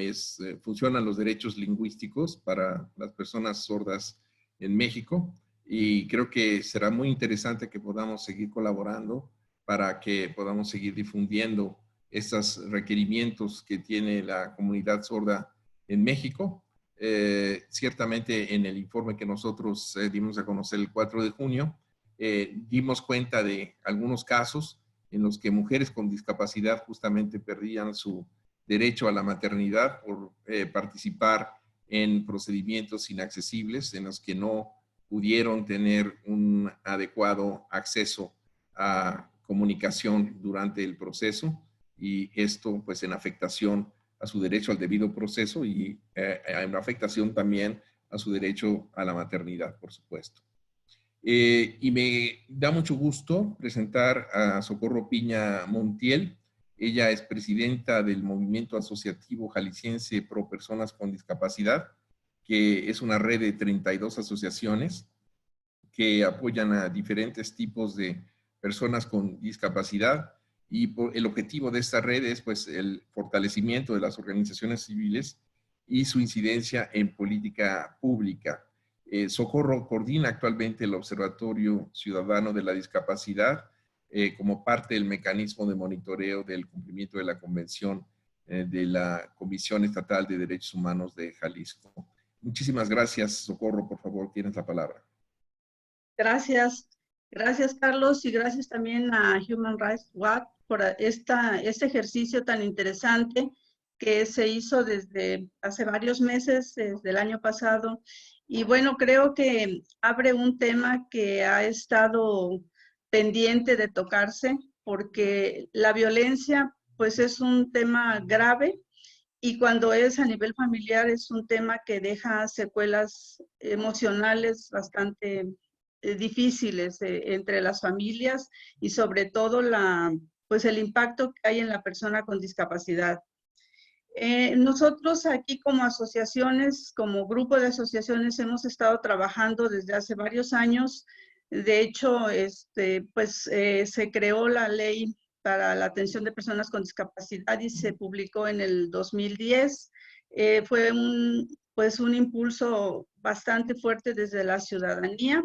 funcionan los derechos lingüísticos para las personas sordas en México. Y creo que será muy interesante que podamos seguir colaborando para que podamos seguir difundiendo estos requerimientos que tiene la comunidad sorda en México. Ciertamente en el informe que nosotros dimos a conocer el 4 de junio, dimos cuenta de algunos casos en los que mujeres con discapacidad justamente perdían su derecho a la maternidad por participar en procedimientos inaccesibles en los que no pudieron tener un adecuado acceso a comunicación durante el proceso, y esto pues en afectación a su derecho al debido proceso y en afectación también a su derecho a la maternidad, por supuesto. Y me da mucho gusto presentar a Socorro Piña Montiel. Ella es presidenta del Movimiento Asociativo Jalisciense Pro Personas con Discapacidad, que es una red de 32 asociaciones que apoyan a diferentes tipos de personas con discapacidad, y el objetivo de esta red es pues el fortalecimiento de las organizaciones civiles y su incidencia en política pública. Socorro coordina actualmente el Observatorio Ciudadano de la Discapacidad como parte del mecanismo de monitoreo del cumplimiento de la Convención de la Comisión Estatal de Derechos Humanos de Jalisco. Muchísimas gracias, Socorro. Por favor, tienes la palabra. Gracias. Gracias, Carlos, y gracias también a Human Rights Watch por este ejercicio tan interesante que se hizo desde hace varios meses, desde el año pasado. Y bueno, creo que abre un tema que ha estado pendiente de tocarse, porque la violencia pues es un tema grave, y cuando es a nivel familiar es un tema que deja secuelas emocionales bastante difíciles entre las familias, y sobre todo pues el impacto que hay en la persona con discapacidad. Nosotros aquí como asociaciones, como grupo de asociaciones, hemos estado trabajando desde hace varios años. De hecho, se creó la ley para la atención de personas con discapacidad y se publicó en el 2010. Fue un impulso bastante fuerte desde la ciudadanía.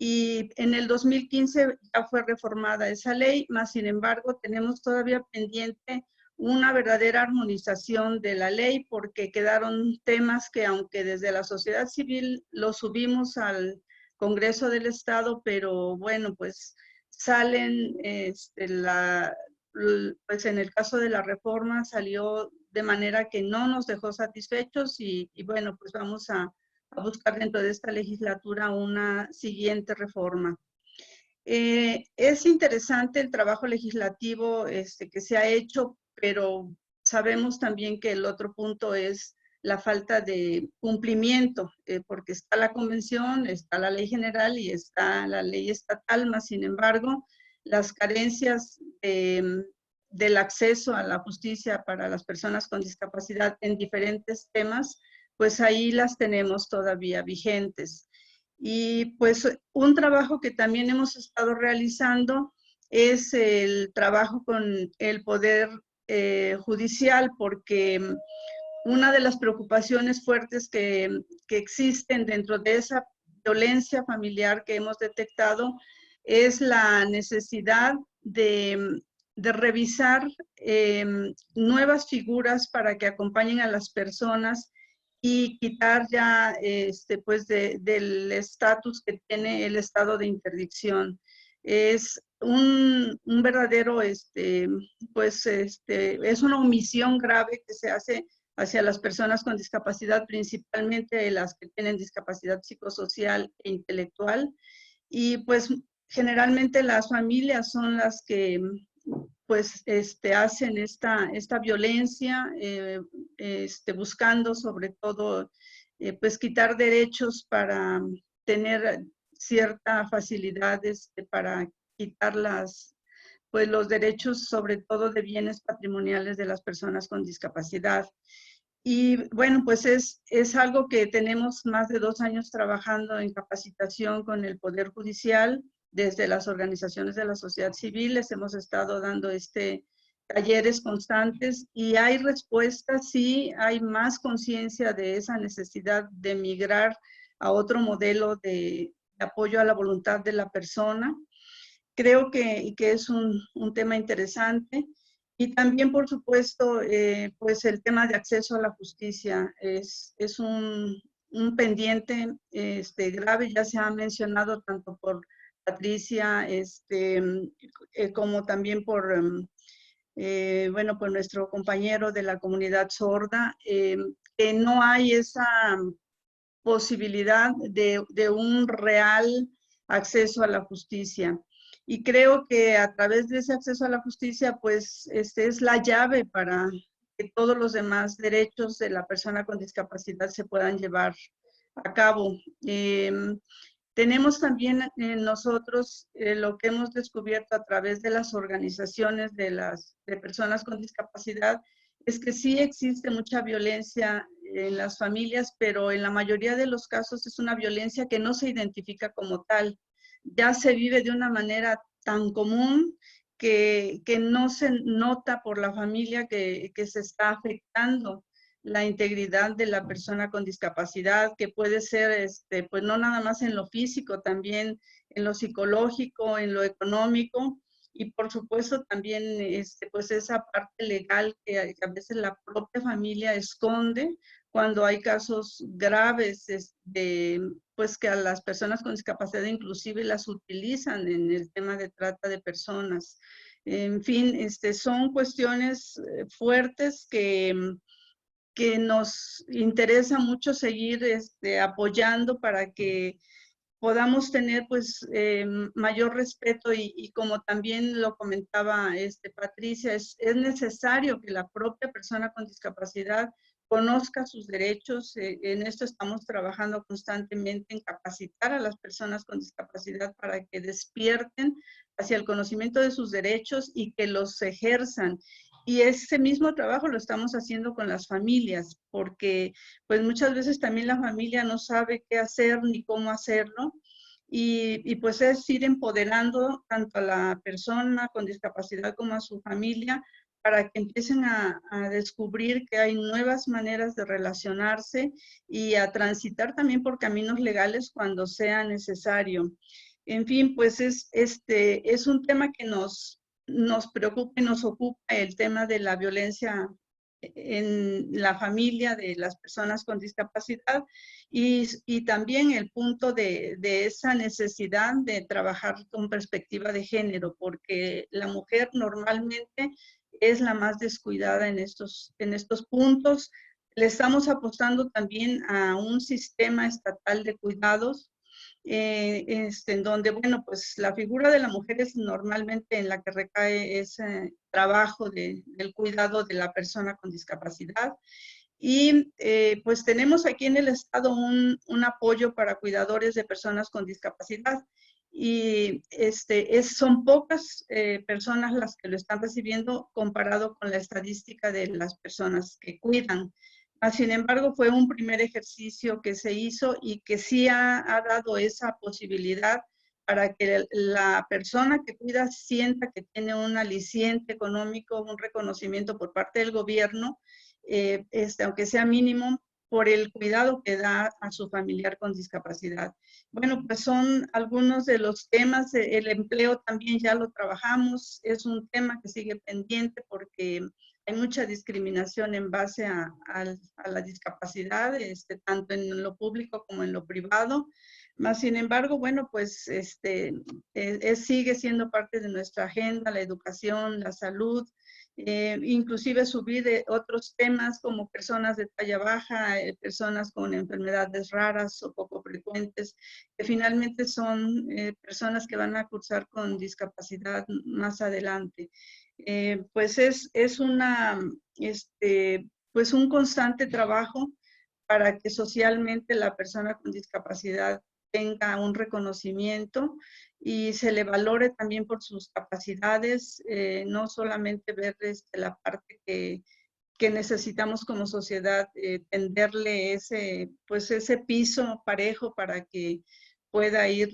Y en el 2015 ya fue reformada esa ley, más sin embargo tenemos todavía pendiente una verdadera armonización de la ley, porque quedaron temas que, aunque desde la sociedad civil los subimos al Congreso del Estado, pero bueno, pues salen, pues en el caso de la reforma salió de manera que no nos dejó satisfechos, y bueno, pues vamos a buscar dentro de esta legislatura una siguiente reforma. Es interesante el trabajo legislativo que se ha hecho, pero sabemos también que el otro punto es la falta de cumplimiento, porque está la convención, está la ley general y está la ley estatal, más sin embargo, las carencias del acceso a la justicia para las personas con discapacidad en diferentes temas, pues ahí las tenemos todavía vigentes. Y pues un trabajo que también hemos estado realizando es el trabajo con el Poder Judicial, porque una de las preocupaciones fuertes que existen dentro de esa violencia familiar que hemos detectado es la necesidad de revisar nuevas figuras para que acompañen a las personas y quitar ya pues del estatus que tiene el estado de interdicción. Es un verdadero, es una omisión grave que se hace hacia las personas con discapacidad, principalmente las que tienen discapacidad psicosocial e intelectual. Y pues generalmente las familias son las que pues hacen esta violencia, buscando sobre todo pues quitar derechos para tener cierta facilidad para quitar pues los derechos sobre todo de bienes patrimoniales de las personas con discapacidad. Y bueno, pues es algo que tenemos más de 2 años trabajando en capacitación con el Poder Judicial. Desde las organizaciones de la sociedad civil les hemos estado dando talleres constantes, y hay respuestas, sí, hay más conciencia de esa necesidad de migrar a otro modelo de apoyo a la voluntad de la persona. Creo que es un tema interesante. Y también, por supuesto, pues el tema de acceso a la justicia es un pendiente grave, ya se ha mencionado tanto por Patricia, como también por, bueno, por nuestro compañero de la comunidad sorda, que no hay esa posibilidad de un real acceso a la justicia. Y creo que a través de ese acceso a la justicia, pues, es la llave para que todos los demás derechos de la persona con discapacidad se puedan llevar a cabo. Tenemos también nosotros lo que hemos descubierto a través de las organizaciones de personas con discapacidad, es que sí existe mucha violencia en las familias, pero en la mayoría de los casos es una violencia que no se identifica como tal. Ya se vive de una manera tan común que no se nota por la familia que se está afectando la integridad de la persona con discapacidad, que puede ser, pues no nada más en lo físico, también en lo psicológico, en lo económico, y por supuesto también, pues esa parte legal que a veces la propia familia esconde cuando hay casos graves, pues que a las personas con discapacidad inclusive las utilizan en el tema de trata de personas. En fin, son cuestiones fuertes que nos interesa mucho seguir apoyando para que podamos tener pues mayor respeto y como también lo comentaba Patricia, es necesario que la propia persona con discapacidad conozca sus derechos. En esto estamos trabajando constantemente en capacitar a las personas con discapacidad para que despierten hacia el conocimiento de sus derechos y que los ejerzan. Y ese mismo trabajo lo estamos haciendo con las familias, porque pues muchas veces también la familia no sabe qué hacer ni cómo hacerlo. Y pues es ir empoderando tanto a la persona con discapacidad como a su familia para que empiecen a descubrir que hay nuevas maneras de relacionarse y a transitar también por caminos legales cuando sea necesario. En fin, pues es un tema que nos preocupa y nos ocupa, el tema de la violencia en la familia de las personas con discapacidad y también el punto de esa necesidad de trabajar con perspectiva de género, porque la mujer normalmente es la más descuidada en estos puntos. Le estamos apostando también a un sistema estatal de cuidados en donde, bueno, pues la figura de la mujer es normalmente en la que recae ese trabajo del cuidado de la persona con discapacidad. Y pues tenemos aquí en el estado un apoyo para cuidadores de personas con discapacidad. Y son pocas personas las que lo están recibiendo comparado con la estadística de las personas que cuidan. Sin embargo, fue un primer ejercicio que se hizo y que sí ha dado esa posibilidad para que la persona que cuida sienta que tiene un aliciente económico, un reconocimiento por parte del gobierno, aunque sea mínimo, por el cuidado que da a su familiar con discapacidad. Bueno, pues son algunos de los temas. El empleo también ya lo trabajamos, es un tema que sigue pendiente porque hay mucha discriminación en base a la discapacidad, tanto en lo público como en lo privado. Más sin embargo, bueno, pues sigue siendo parte de nuestra agenda, la educación, la salud, inclusive subir otros temas como personas de talla baja, personas con enfermedades raras o poco frecuentes, que finalmente son personas que van a cursar con discapacidad más adelante. Pues es pues un constante trabajo para que socialmente la persona con discapacidad tenga un reconocimiento y se le valore también por sus capacidades, no solamente ver la parte que necesitamos como sociedad, tenderle ese piso parejo para que pueda ir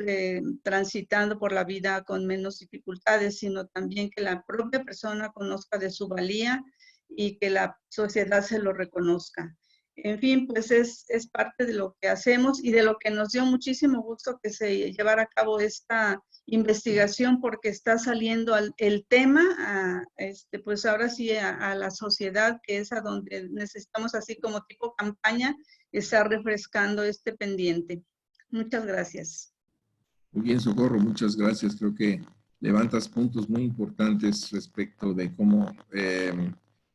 transitando por la vida con menos dificultades, sino también que la propia persona conozca de su valía y que la sociedad se lo reconozca. En fin, pues es parte de lo que hacemos y de lo que nos dio muchísimo gusto que se llevara a cabo esta investigación, porque está saliendo el tema, pues ahora sí a la sociedad, que es a donde necesitamos, así como tipo campaña, estar refrescando este pendiente. Muchas gracias. Muy bien, Socorro, muchas gracias. Creo que levantas puntos muy importantes respecto de cómo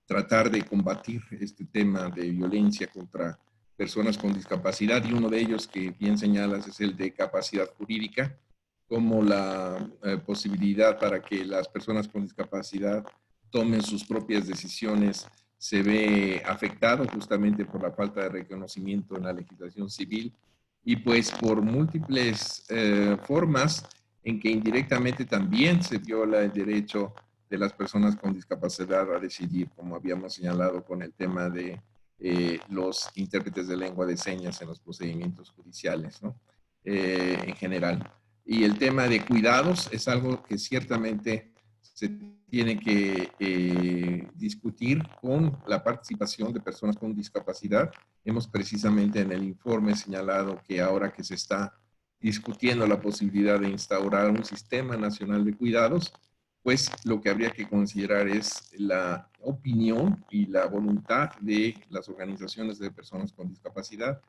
tratar de combatir este tema de violencia contra personas con discapacidad, y uno de ellos que bien señalas es el de capacidad jurídica, como la posibilidad para que las personas con discapacidad tomen sus propias decisiones se ve afectado justamente por la falta de reconocimiento en la legislación civil y pues por múltiples formas en que indirectamente también se viola el derecho de las personas con discapacidad a decidir, como habíamos señalado con el tema de los intérpretes de lengua de señas en los procedimientos judiciales, ¿no? En general. Y el tema de cuidados es algo que ciertamente se tiene que discutir con la participación de personas con discapacidad. Hemos precisamente en el informe señalado que ahora que se está discutiendo la posibilidad de instaurar un sistema nacional de cuidados, pues lo que habría que considerar es la opinión y la voluntad de las organizaciones de personas con discapacidad,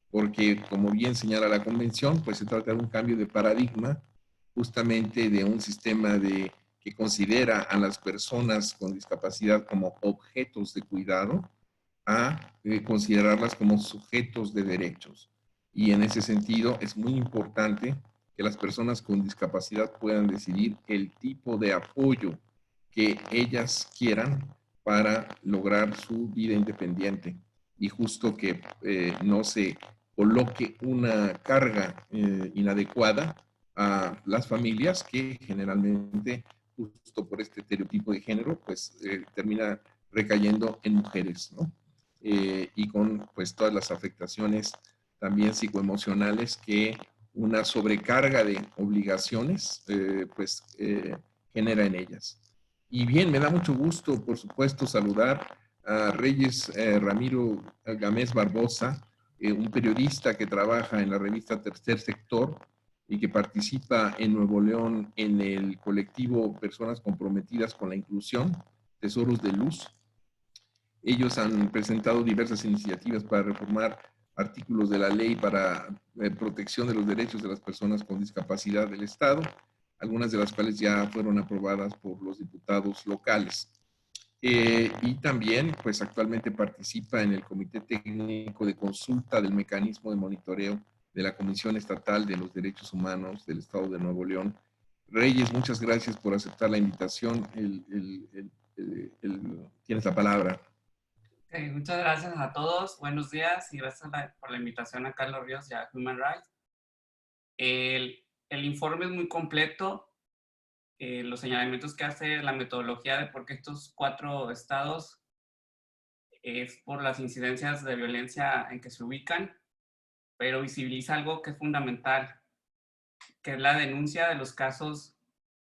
porque como bien señala la convención, pues se trata de un cambio de paradigma, justamente de un sistema que considera a las personas con discapacidad como objetos de cuidado, a considerarlas como sujetos de derechos. Y en ese sentido es muy importante que las personas con discapacidad puedan decidir el tipo de apoyo que ellas quieran para lograr su vida independiente, y justo que no se coloque una carga inadecuada a las familias que generalmente, justo por este estereotipo de género, pues termina recayendo en mujeres, ¿no? Y con pues todas las afectaciones también psicoemocionales que una sobrecarga de obligaciones genera en ellas. Y bien, me da mucho gusto, por supuesto, saludar a Reyes Ramiro Gámez Barbosa, un periodista que trabaja en la revista Tercer Sector y que participa en Nuevo León en el colectivo Personas Comprometidas con la Inclusión, Tesoros de Luz. Ellos han presentado diversas iniciativas para reformar artículos de la ley para protección de los derechos de las personas con discapacidad del Estado, algunas de las cuales ya fueron aprobadas por los diputados locales. Y también, pues actualmente participa en el Comité Técnico de Consulta del Mecanismo de Monitoreo de la Comisión Estatal de los Derechos Humanos del Estado de Nuevo León. Reyes, muchas gracias por aceptar la invitación. Tienes la palabra. Okay, muchas gracias a todos. Buenos días y gracias por la invitación a Carlos Ríos y a Human Rights. El informe es muy completo. Los señalamientos que hace la metodología de por qué estos 4 estados es por las incidencias de violencia en que se ubican, pero visibiliza algo que es fundamental, que es la denuncia de los casos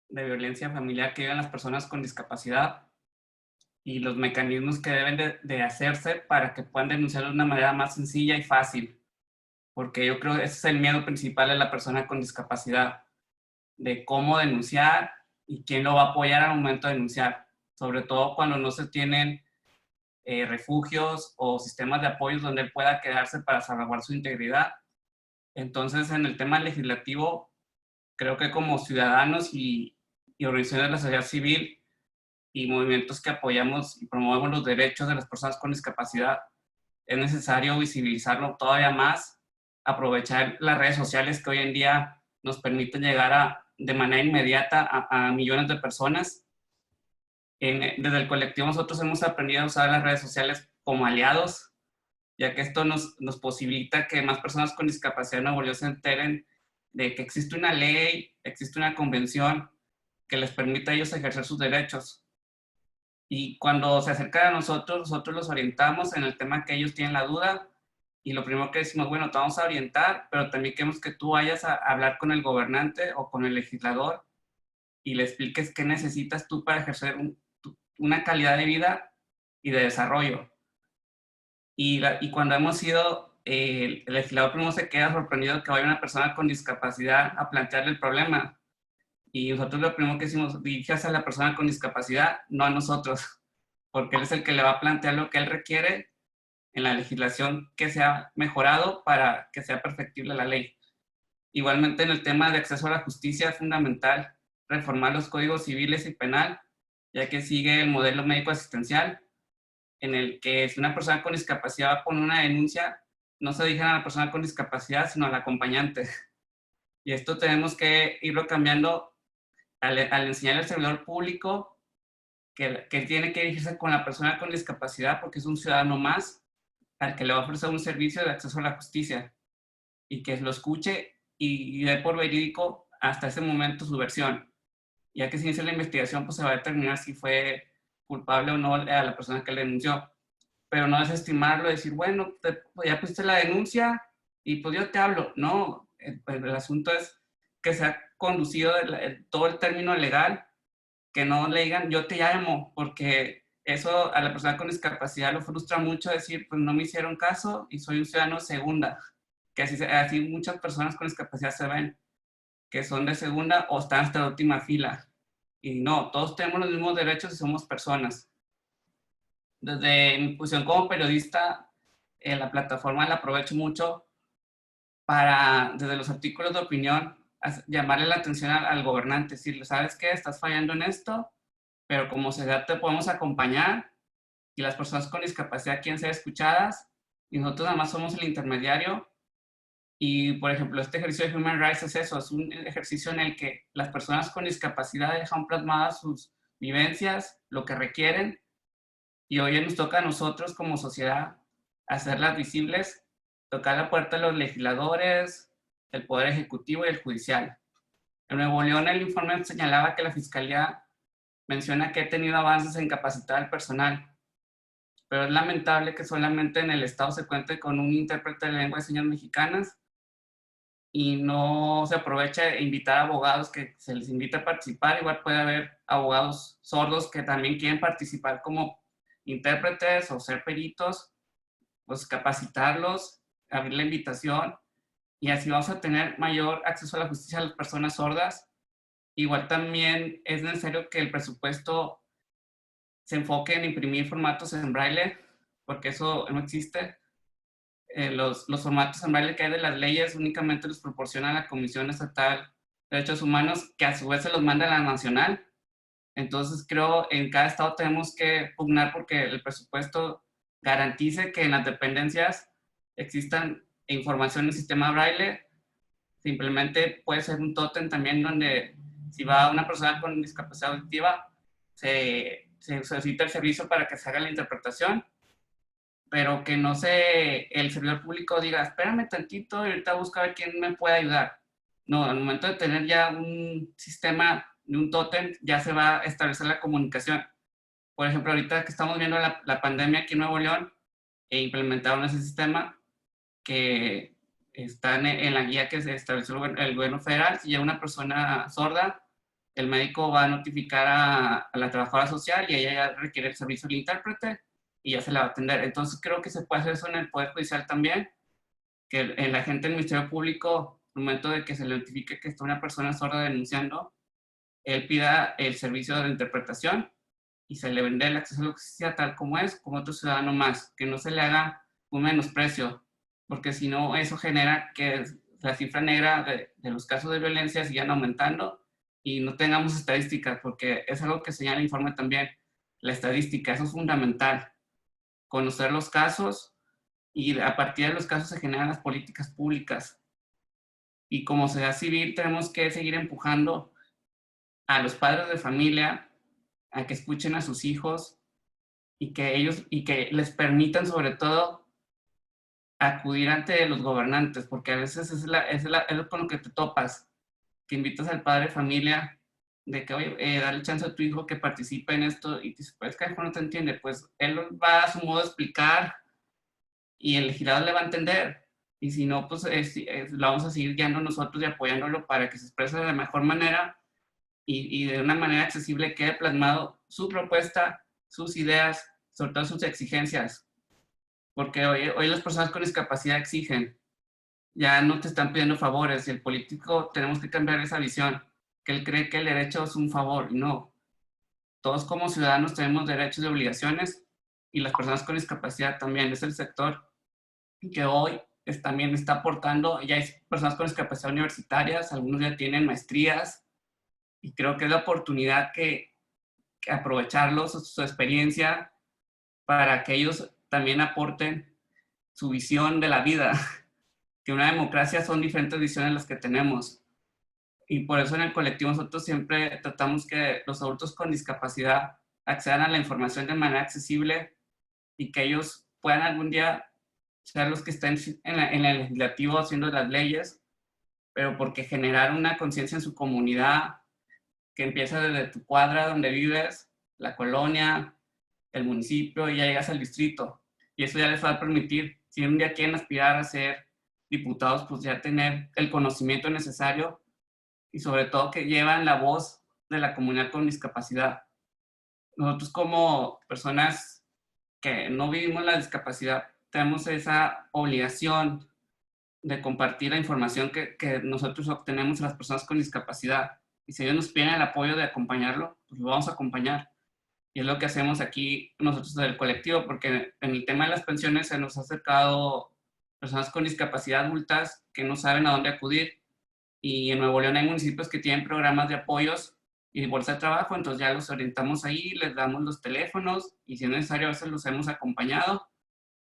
de violencia familiar que viven las personas con discapacidad y los mecanismos que deben de hacerse para que puedan denunciarlo de una manera más sencilla y fácil, porque yo creo que ese es el miedo principal de la persona con discapacidad, de cómo denunciar y quién lo va a apoyar al momento de denunciar, sobre todo cuando no se tienen refugios o sistemas de apoyo donde él pueda quedarse para salvaguardar su integridad. Entonces, en el tema legislativo, creo que como ciudadanos y organizaciones de la sociedad civil y movimientos que apoyamos y promovemos los derechos de las personas con discapacidad, es necesario visibilizarlo todavía más, aprovechar las redes sociales que hoy en día nos permiten llegar de manera inmediata a millones de personas. Desde el colectivo nosotros hemos aprendido a usar las redes sociales como aliados, ya que esto nos posibilita que más personas con discapacidad en Nuevo León se enteren de que existe una ley, existe una convención que les permite a ellos ejercer sus derechos. Y cuando se acercan a nosotros los orientamos en el tema que ellos tienen la duda, y lo primero que decimos, bueno, te vamos a orientar, pero también queremos que tú vayas a hablar con el gobernante o con el legislador y le expliques qué necesitas tú para ejercer una calidad de vida y de desarrollo. Y cuando hemos ido, el legislador primero se queda sorprendido que vaya una persona con discapacidad a plantearle el problema. Y nosotros lo primero que decimos, diríjase a la persona con discapacidad, no a nosotros, porque él es el que le va a plantear lo que él requiere en la legislación que sea mejorado para que sea perfectible la ley. Igualmente en el tema de acceso a la justicia es fundamental reformar los códigos civiles y penal, ya que sigue el modelo médico asistencial, en el que si una persona con discapacidad va a poner una denuncia, no se dirige a la persona con discapacidad, sino al acompañante. Y esto tenemos que irlo cambiando al enseñar al servidor público que tiene que dirigirse con la persona con discapacidad porque es un ciudadano más al que le va a ofrecer un servicio de acceso a la justicia y que lo escuche y dé por verídico hasta ese momento su versión. Ya que si inicia la investigación, pues se va a determinar si fue culpable o no a la persona que le denunció. Pero no desestimarlo, decir, bueno, ya pusiste la denuncia y pues yo te hablo. No, el asunto es que se ha conducido todo el término legal, que no le digan yo te llamo, porque eso a la persona con discapacidad lo frustra mucho decir, pues no me hicieron caso y soy un ciudadano segunda, que así muchas personas con discapacidad se ven, que son de segunda o están hasta la última fila. Y no, todos tenemos los mismos derechos y somos personas. Desde mi posición como periodista, la plataforma la aprovecho mucho para, desde los artículos de opinión, llamarle la atención al gobernante, decirle, ¿sabes qué? Estás fallando en esto, pero como sociedad te podemos acompañar y las personas con discapacidad quieren ser escuchadas y nosotros nada más somos el intermediario. Y, por ejemplo, este ejercicio de Human Rights es eso, es un ejercicio en el que las personas con discapacidad dejan plasmadas sus vivencias, lo que requieren, y hoy nos toca a nosotros como sociedad hacerlas visibles, tocar la puerta de los legisladores, el Poder Ejecutivo y el Judicial. En Nuevo León el informe señalaba que la Fiscalía menciona que ha tenido avances en capacitar al personal, pero es lamentable que solamente en el Estado se cuente con un intérprete de lengua de señas mexicanas y no se aprovecha de invitar a abogados que se les invita a participar. Igual puede haber abogados sordos que también quieren participar como intérpretes o ser peritos, pues capacitarlos, abrir la invitación y así vamos a tener mayor acceso a la justicia a las personas sordas. Igual también es necesario que el presupuesto se enfoque en imprimir formatos en braille, porque eso no existe. Los formatos en braille que hay de las leyes únicamente los proporciona la Comisión Estatal de Derechos Humanos, que a su vez se los manda a la nacional. Entonces creo en cada estado tenemos que pugnar porque el presupuesto garantice que en las dependencias existan información en el sistema braille. Simplemente puede ser un tótem también donde si va una persona con discapacidad auditiva se solicita el servicio para que se haga la interpretación, pero que no el servidor público diga, espérame tantito y ahorita busco a ver quién me puede ayudar. No, al momento de tener ya un sistema de un tótem, ya se va a establecer la comunicación. Por ejemplo, ahorita que estamos viendo la pandemia aquí en Nuevo León, implementaron ese sistema que está en la guía que se estableció el gobierno federal. Si ya una persona sorda, el médico va a notificar a la trabajadora social y ella ya requiere el servicio del intérprete y ya se la va a atender. Entonces creo que se puede hacer eso en el Poder Judicial también, que el agente del Ministerio Público, en el momento de que se le notifique que está una persona sorda denunciando, él pida el servicio de interpretación y se le vende el acceso a la justicia tal como es, como otro ciudadano más, que no se le haga un menosprecio, porque si no eso genera que la cifra negra de los casos de violencia sigan aumentando y no tengamos estadísticas, porque es algo que señala el informe también, la estadística, eso es fundamental, conocer los casos y a partir de los casos se generan las políticas públicas. Y como sociedad civil tenemos que seguir empujando a los padres de familia a que escuchen a sus hijos y que les permitan sobre todo acudir ante los gobernantes, porque a veces es con lo que te topas, que invitas al padre de familia de que, oye, dale chance a tu hijo que participe en esto y dices, pues que el hijo no te entiende, pues él va a su modo de explicar y el legislador le va a entender. Y si no, pues lo vamos a seguir guiando nosotros y apoyándolo para que se exprese de la mejor manera y de una manera accesible quede plasmado su propuesta, sus ideas, sobre todo sus exigencias. Porque hoy las personas con discapacidad exigen, ya no te están pidiendo favores y el político tenemos que cambiar esa visión, que él cree que el derecho es un favor y no. Todos como ciudadanos tenemos derechos y obligaciones y las personas con discapacidad también. Es el sector que hoy también está aportando. Ya hay personas con discapacidad universitarias, algunos ya tienen maestrías, y creo que es la oportunidad que aprovecharlos, su experiencia, para que ellos también aporten su visión de la vida. Que una democracia son diferentes visiones las que tenemos. Y por eso en el colectivo nosotros siempre tratamos que los adultos con discapacidad accedan a la información de manera accesible y que ellos puedan algún día ser los que estén en el legislativo haciendo las leyes, pero porque generar una conciencia en su comunidad que empieza desde tu cuadra donde vives, la colonia, el municipio, y ya llegas al distrito. Y eso ya les va a permitir, si un día quieren aspirar a ser diputados, pues ya tener el conocimiento necesario y sobre todo que llevan la voz de la comunidad con discapacidad. Nosotros como personas que no vivimos la discapacidad, tenemos esa obligación de compartir la información que nosotros obtenemos a las personas con discapacidad. Y si ellos nos piden el apoyo de acompañarlo, pues lo vamos a acompañar. Y es lo que hacemos aquí nosotros del colectivo, porque en el tema de las pensiones se nos ha acercado personas con discapacidad adultas que no saben a dónde acudir. Y en Nuevo León hay municipios que tienen programas de apoyos y de bolsa de trabajo, entonces ya los orientamos ahí, les damos los teléfonos y si es necesario a veces los hemos acompañado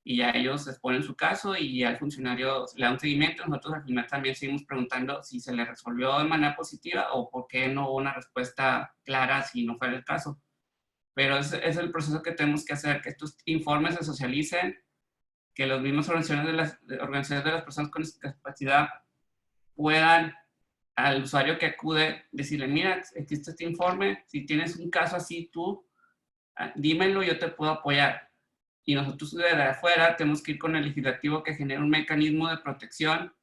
y ya ellos exponen su caso y ya el funcionario le da un seguimiento. Nosotros al final también seguimos preguntando si se le resolvió de manera positiva o por qué no hubo una respuesta clara si no fuera el caso. Pero es el proceso que tenemos que hacer, que estos informes se socialicen, que las mismas organizaciones de las personas con discapacidad puedan al usuario que acude decirle, mira, existe este informe, si tienes un caso así tú, dímelo, yo te puedo apoyar. Y nosotros desde afuera tenemos que ir con el legislativo que genere un mecanismo de protección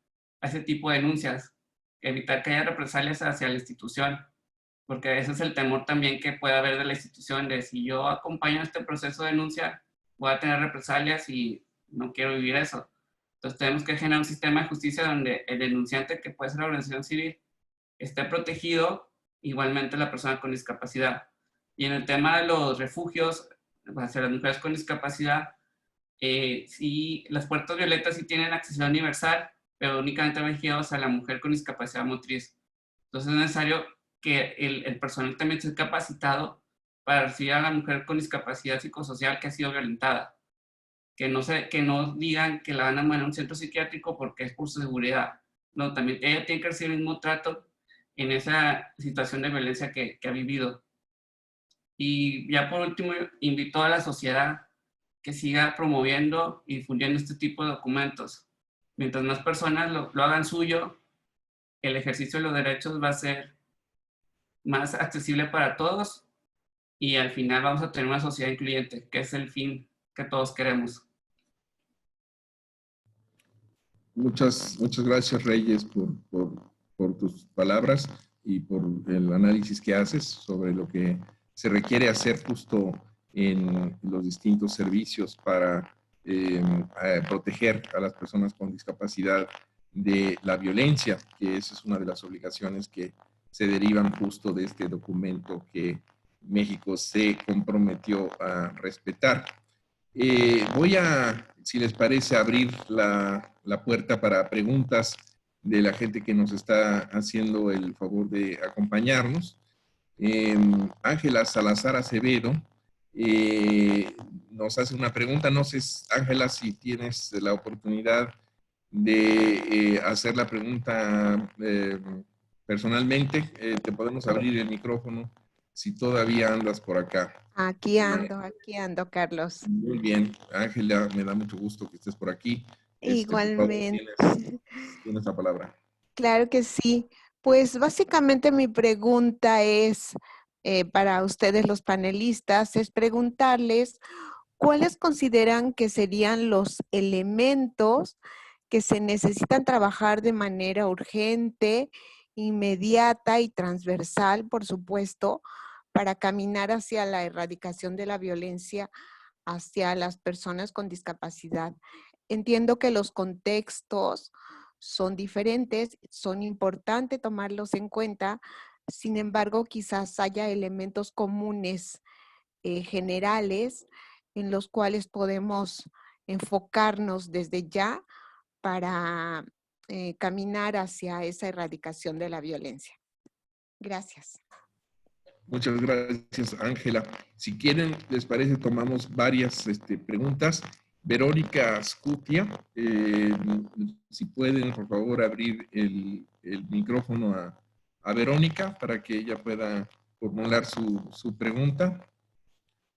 a ese tipo de denuncias, evitar que haya represalias hacia la institución, porque ese es el temor también que puede haber de la institución, de si yo acompaño este proceso de denuncia, voy a tener represalias y no quiero vivir eso. Entonces tenemos que generar un sistema de justicia donde el denunciante, que puede ser la organización civil, esté protegido, igualmente la persona con discapacidad. Y en el tema de los refugios hacia las mujeres con discapacidad, sí, las puertas violetas sí tienen acceso universal, pero únicamente dirigidos a la mujer con discapacidad motriz. Entonces es necesario que el personal también esté capacitado para recibir a la mujer con discapacidad psicosocial que ha sido violentada. Que no digan que la van a mandar a un centro psiquiátrico porque es por su seguridad. No, también ella tiene que recibir el mismo trato en esa situación de violencia que ha vivido. Y ya por último, invito a la sociedad que siga promoviendo y difundiendo este tipo de documentos. Mientras más personas lo hagan suyo, el ejercicio de los derechos va a ser más accesible para todos y al final vamos a tener una sociedad incluyente, que es el fin que todos queremos. Muchas gracias, Reyes, por tus palabras y por el análisis que haces sobre lo que se requiere hacer justo en los distintos servicios para proteger a las personas con discapacidad de la violencia, que esa es una de las obligaciones que se derivan justo de este documento que México se comprometió a respetar. Voy a, si les parece, abrir la puerta para preguntas de la gente que nos está haciendo el favor de acompañarnos. Ángela Salazar Acevedo nos hace una pregunta. No sé, Ángela, si tienes la oportunidad de hacer la pregunta personalmente. Te podemos abrir el micrófono si todavía andas por acá. Aquí ando, Carlos. Muy bien, Ángela, me da mucho gusto que estés por aquí. Igualmente. Tienes la palabra. Claro que sí. Pues básicamente mi pregunta es para ustedes los panelistas, es preguntarles cuáles consideran que serían los elementos que se necesitan trabajar de manera urgente, inmediata y transversal, por supuesto, para caminar hacia la erradicación de la violencia hacia las personas con discapacidad. Entiendo que los contextos son diferentes, son importantes tomarlos en cuenta, sin embargo, quizás haya elementos comunes generales en los cuales podemos enfocarnos desde ya para caminar hacia esa erradicación de la violencia. Gracias. Muchas gracias, Ángela. Si quieren, les parece, tomamos varias preguntas. Verónica Scutia, si pueden, por favor, abrir el micrófono a Verónica para que ella pueda formular su pregunta.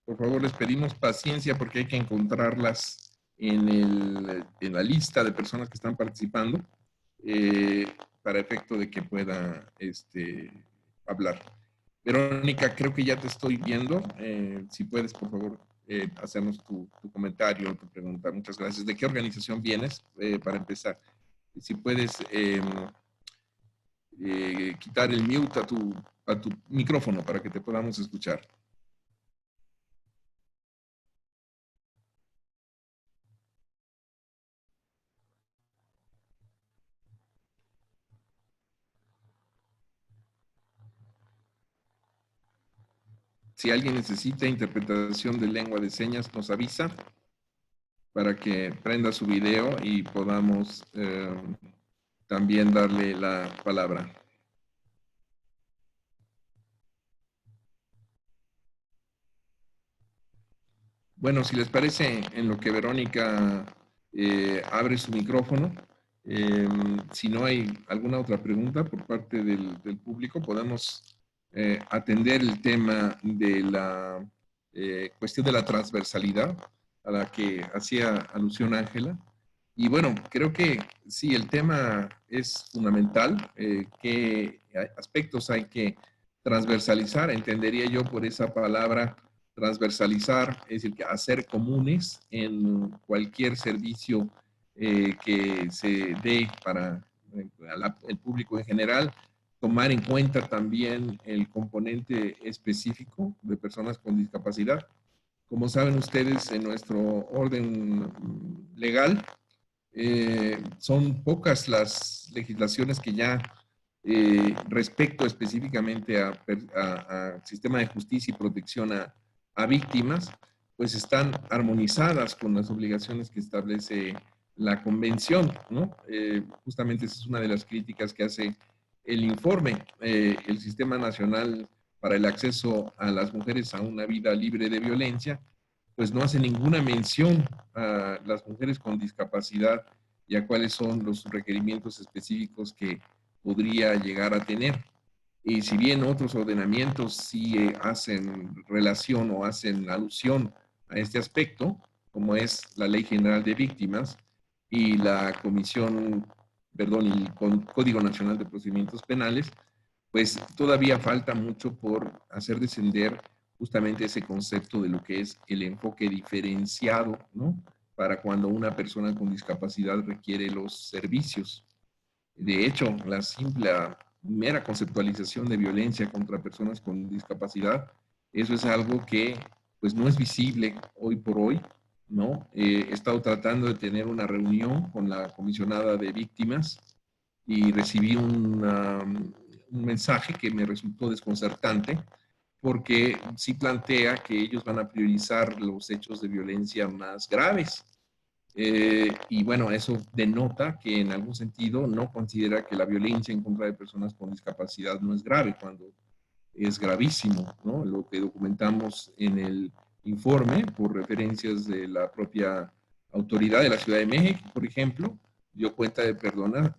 Por favor, les pedimos paciencia porque hay que encontrarlas en la lista de personas que están participando para efecto de que pueda hablar. Verónica, creo que ya te estoy viendo. Si puedes, por favor, hacernos tu comentario o tu pregunta. Muchas gracias. ¿De qué organización vienes? Para empezar, si puedes quitar el mute a tu micrófono para que te podamos escuchar. Si alguien necesita interpretación de lengua de señas, nos avisa para que prenda su video y podamos también darle la palabra. Bueno, si les parece, en lo que Verónica abre su micrófono, si no hay alguna otra pregunta por parte del público, podemos atender el tema de la cuestión de la transversalidad a la que hacía alusión Ángela. Y bueno, creo que sí, el tema es fundamental. ¿Qué aspectos hay que transversalizar? Entendería yo por esa palabra transversalizar, es decir, que hacer comunes en cualquier servicio que se dé para el público en general, tomar en cuenta también el componente específico de personas con discapacidad. Como saben ustedes, en nuestro orden legal, son pocas las legislaciones que ya respecto específicamente a sistema de justicia y protección a víctimas, pues están armonizadas con las obligaciones que establece la convención, ¿no? Justamente esa es una de las críticas que hace el informe. El Sistema Nacional para el Acceso a las Mujeres a una Vida Libre de Violencia, pues no hace ninguna mención a las mujeres con discapacidad y a cuáles son los requerimientos específicos que podría llegar a tener. Y si bien otros ordenamientos sí hacen relación o hacen alusión a este aspecto, como es la Ley General de Víctimas y la Comisión, perdón, y el Código Nacional de Procedimientos Penales, pues todavía falta mucho por hacer descender justamente ese concepto de lo que es el enfoque diferenciado, ¿no? Para cuando una persona con discapacidad requiere los servicios. De hecho, la mera conceptualización de violencia contra personas con discapacidad, eso es algo que pues no es visible hoy por hoy, ¿no? He estado tratando de tener una reunión con la comisionada de víctimas y recibí un mensaje que me resultó desconcertante, porque sí plantea que ellos van a priorizar los hechos de violencia más graves. Y bueno, eso denota que en algún sentido no considera que la violencia en contra de personas con discapacidad no es grave, cuando es gravísimo, ¿no? Lo que documentamos en el informe, por referencias de la propia autoridad de la Ciudad de México, por ejemplo, dio cuenta de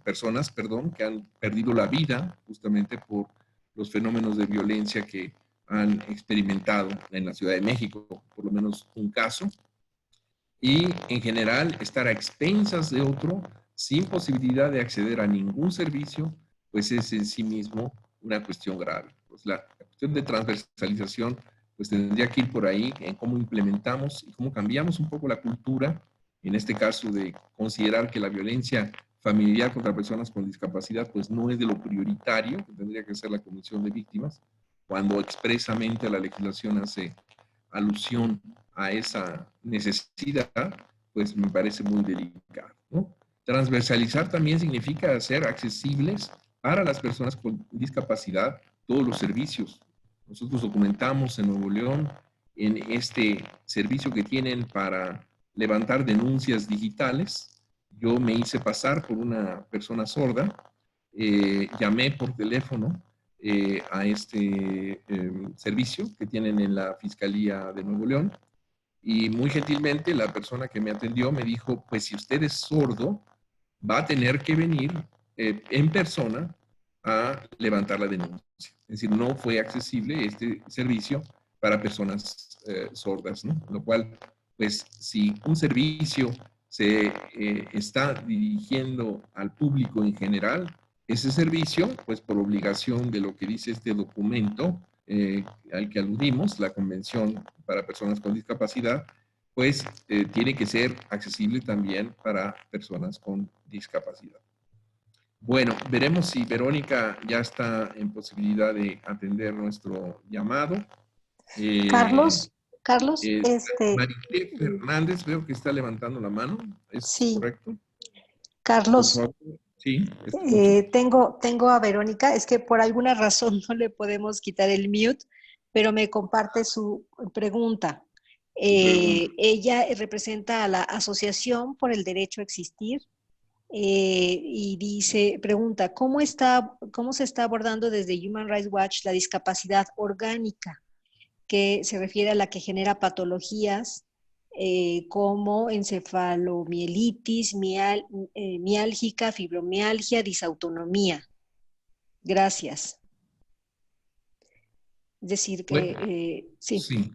personas que han perdido la vida justamente por los fenómenos de violencia que han experimentado en la Ciudad de México, por lo menos un caso, y en general estar a expensas de otro sin posibilidad de acceder a ningún servicio, pues es en sí mismo una cuestión grave. Pues la cuestión de transversalización pues tendría que ir por ahí en cómo implementamos y cómo cambiamos un poco la cultura, en este caso de considerar que la violencia familiar contra personas con discapacidad pues no es de lo prioritario, que tendría que ser la Comisión de Víctimas, cuando expresamente la legislación hace alusión a esa necesidad, pues me parece muy delicado, ¿no? Transversalizar también significa hacer accesibles para las personas con discapacidad todos los servicios. Nosotros documentamos en Nuevo León en este servicio que tienen para levantar denuncias digitales, yo me hice pasar por una persona sorda, llamé por teléfono a este servicio que tienen en la Fiscalía de Nuevo León, y muy gentilmente la persona que me atendió me dijo, pues si usted es sordo, va a tener que venir en persona a levantar la denuncia. Es decir, no fue accesible este servicio para personas sordas, ¿no? Lo cual, pues, si un servicio se está dirigiendo al público en general, ese servicio, pues por obligación de lo que dice este documento al que aludimos, la Convención para Personas con Discapacidad, pues tiene que ser accesible también para personas con discapacidad. Bueno, veremos si Verónica ya está en posibilidad de atender nuestro llamado. Carlos, Marité Fernández, veo que está levantando la mano. ¿Es sí, correcto? Carlos, Por favor. Sí. tengo a Verónica, es que por alguna razón no le podemos quitar el mute, pero me comparte su pregunta. Ella representa a la Asociación por el Derecho a Existir y pregunta, ¿cómo se está abordando desde Human Rights Watch la discapacidad orgánica, que se refiere a la que genera patologías como encefalomielitis, miálgica, fibromialgia, disautonomía? Gracias. Es decir, que sí. Sí.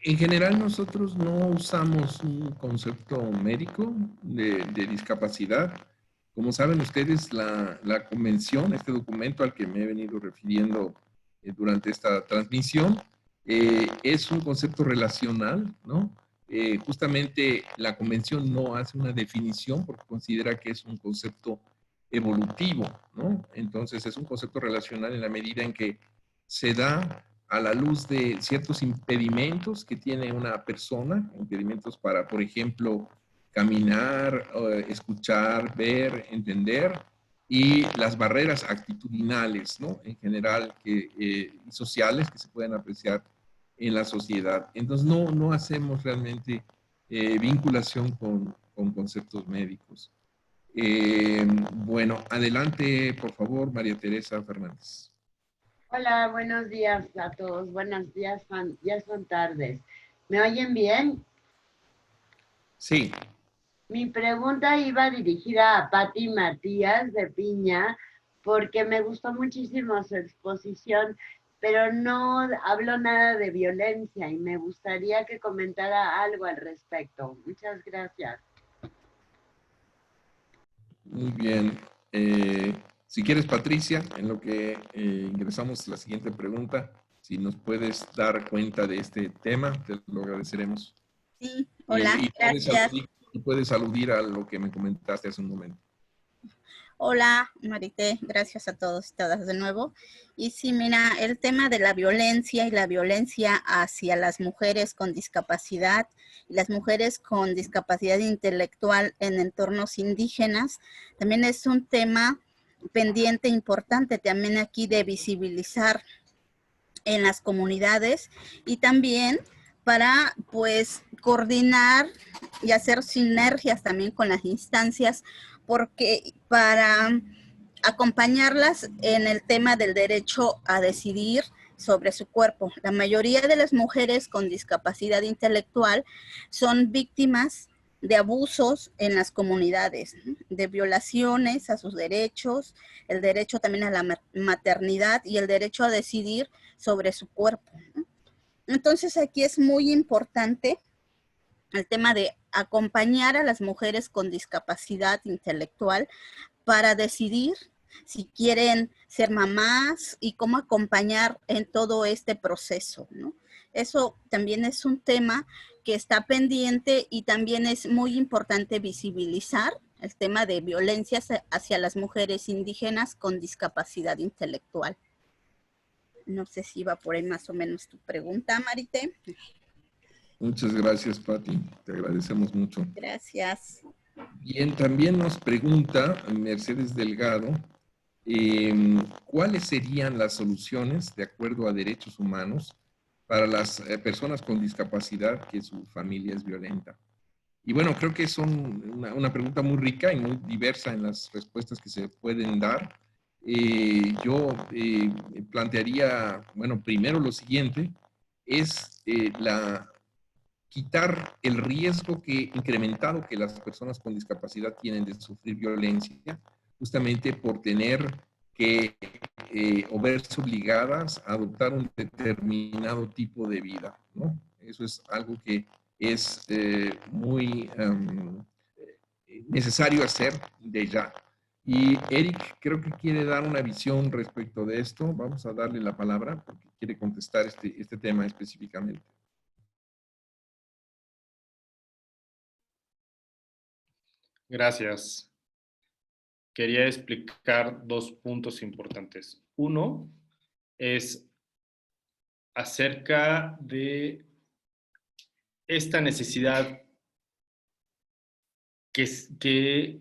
En general nosotros no usamos un concepto médico de discapacidad. Como saben ustedes, la convención, este documento al que me he venido refiriendo durante esta transmisión, es un concepto relacional, ¿no? Justamente la convención no hace una definición porque considera que es un concepto evolutivo, ¿no? Entonces es un concepto relacional en la medida en que se da a la luz de ciertos impedimentos que tiene una persona, impedimentos para, por ejemplo, caminar, escuchar, ver, entender, y las barreras actitudinales, ¿no? En general, y sociales que se pueden apreciar en la sociedad. Entonces, no hacemos realmente vinculación con conceptos médicos. Bueno, adelante, por favor, María Teresa Fernández. Hola, buenos días a todos. Buenos días, ya son tardes. ¿Me oyen bien? Sí. Mi pregunta iba dirigida a Pati Matías de Piña, porque me gustó muchísimo su exposición, pero no habló nada de violencia y me gustaría que comentara algo al respecto. Muchas gracias. Muy bien. Si quieres, Patricia, en lo que ingresamos a la siguiente pregunta, si nos puedes dar cuenta de este tema, te lo agradeceremos. Sí, hola, gracias. Puedes aludir a lo que me comentaste hace un momento. Hola, Marité, gracias a todos y todas de nuevo. Y sí, mira, el tema de la violencia y la violencia hacia las mujeres con discapacidad y las mujeres con discapacidad intelectual en entornos indígenas, también es un tema pendiente importante también aquí de visibilizar en las comunidades y también para pues coordinar y hacer sinergias también con las instancias, porque para acompañarlas en el tema del derecho a decidir sobre su cuerpo. La mayoría de las mujeres con discapacidad intelectual son víctimas de abusos en las comunidades, de violaciones a sus derechos, el derecho también a la maternidad y el derecho a decidir sobre su cuerpo. Entonces aquí es muy importante el tema de acompañar a las mujeres con discapacidad intelectual para decidir si quieren ser mamás y cómo acompañar en todo este proceso, ¿no? Eso también es un tema que está pendiente y también es muy importante visibilizar el tema de violencia hacia las mujeres indígenas con discapacidad intelectual. No sé si iba por ahí más o menos tu pregunta, Marité. Muchas gracias, Pati. Te agradecemos mucho. Gracias. Bien, también nos pregunta Mercedes Delgado, ¿cuáles serían las soluciones de acuerdo a derechos humanos para las personas con discapacidad que su familia es violenta? Y bueno, creo que son una pregunta muy rica y muy diversa en las respuestas que se pueden dar. Yo plantearía, bueno, primero lo siguiente, es quitar el riesgo incrementado que las personas con discapacidad tienen de sufrir violencia, justamente por tener que o verse obligadas a adoptar un determinado tipo de vida, ¿no? Eso es algo que es muy necesario hacer de ya. Y Eric creo que quiere dar una visión respecto de esto. Vamos a darle la palabra porque quiere contestar este tema específicamente. Gracias. Quería explicar 2 puntos importantes. Uno es acerca de esta necesidad que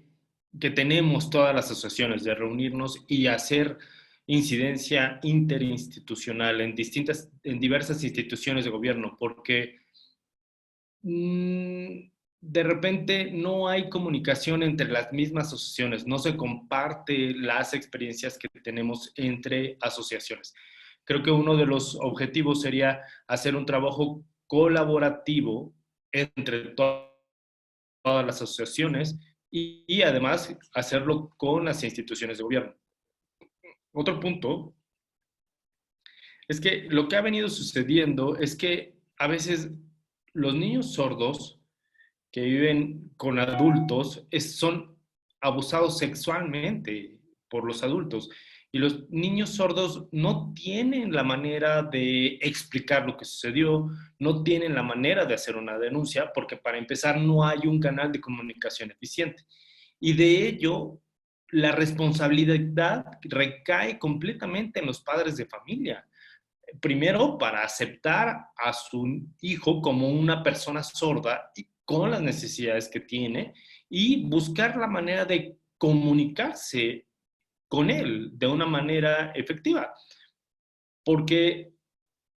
tenemos todas las asociaciones de reunirnos y hacer incidencia interinstitucional en diversas instituciones de gobierno, porque de repente no hay comunicación entre las mismas asociaciones, no se comparte las experiencias que tenemos entre asociaciones. Creo que uno de los objetivos sería hacer un trabajo colaborativo entre todas las asociaciones y además hacerlo con las instituciones de gobierno. Otro punto es que lo que ha venido sucediendo es que a veces los niños sordos que viven con adultos son abusados sexualmente por los adultos. Y los niños sordos no tienen la manera de explicar lo que sucedió, no tienen la manera de hacer una denuncia, porque para empezar no hay un canal de comunicación eficiente. Y de ello, la responsabilidad recae completamente en los padres de familia. Primero, para aceptar a su hijo como una persona sorda y con las necesidades que tiene y buscar la manera de comunicarse con él de una manera efectiva. Porque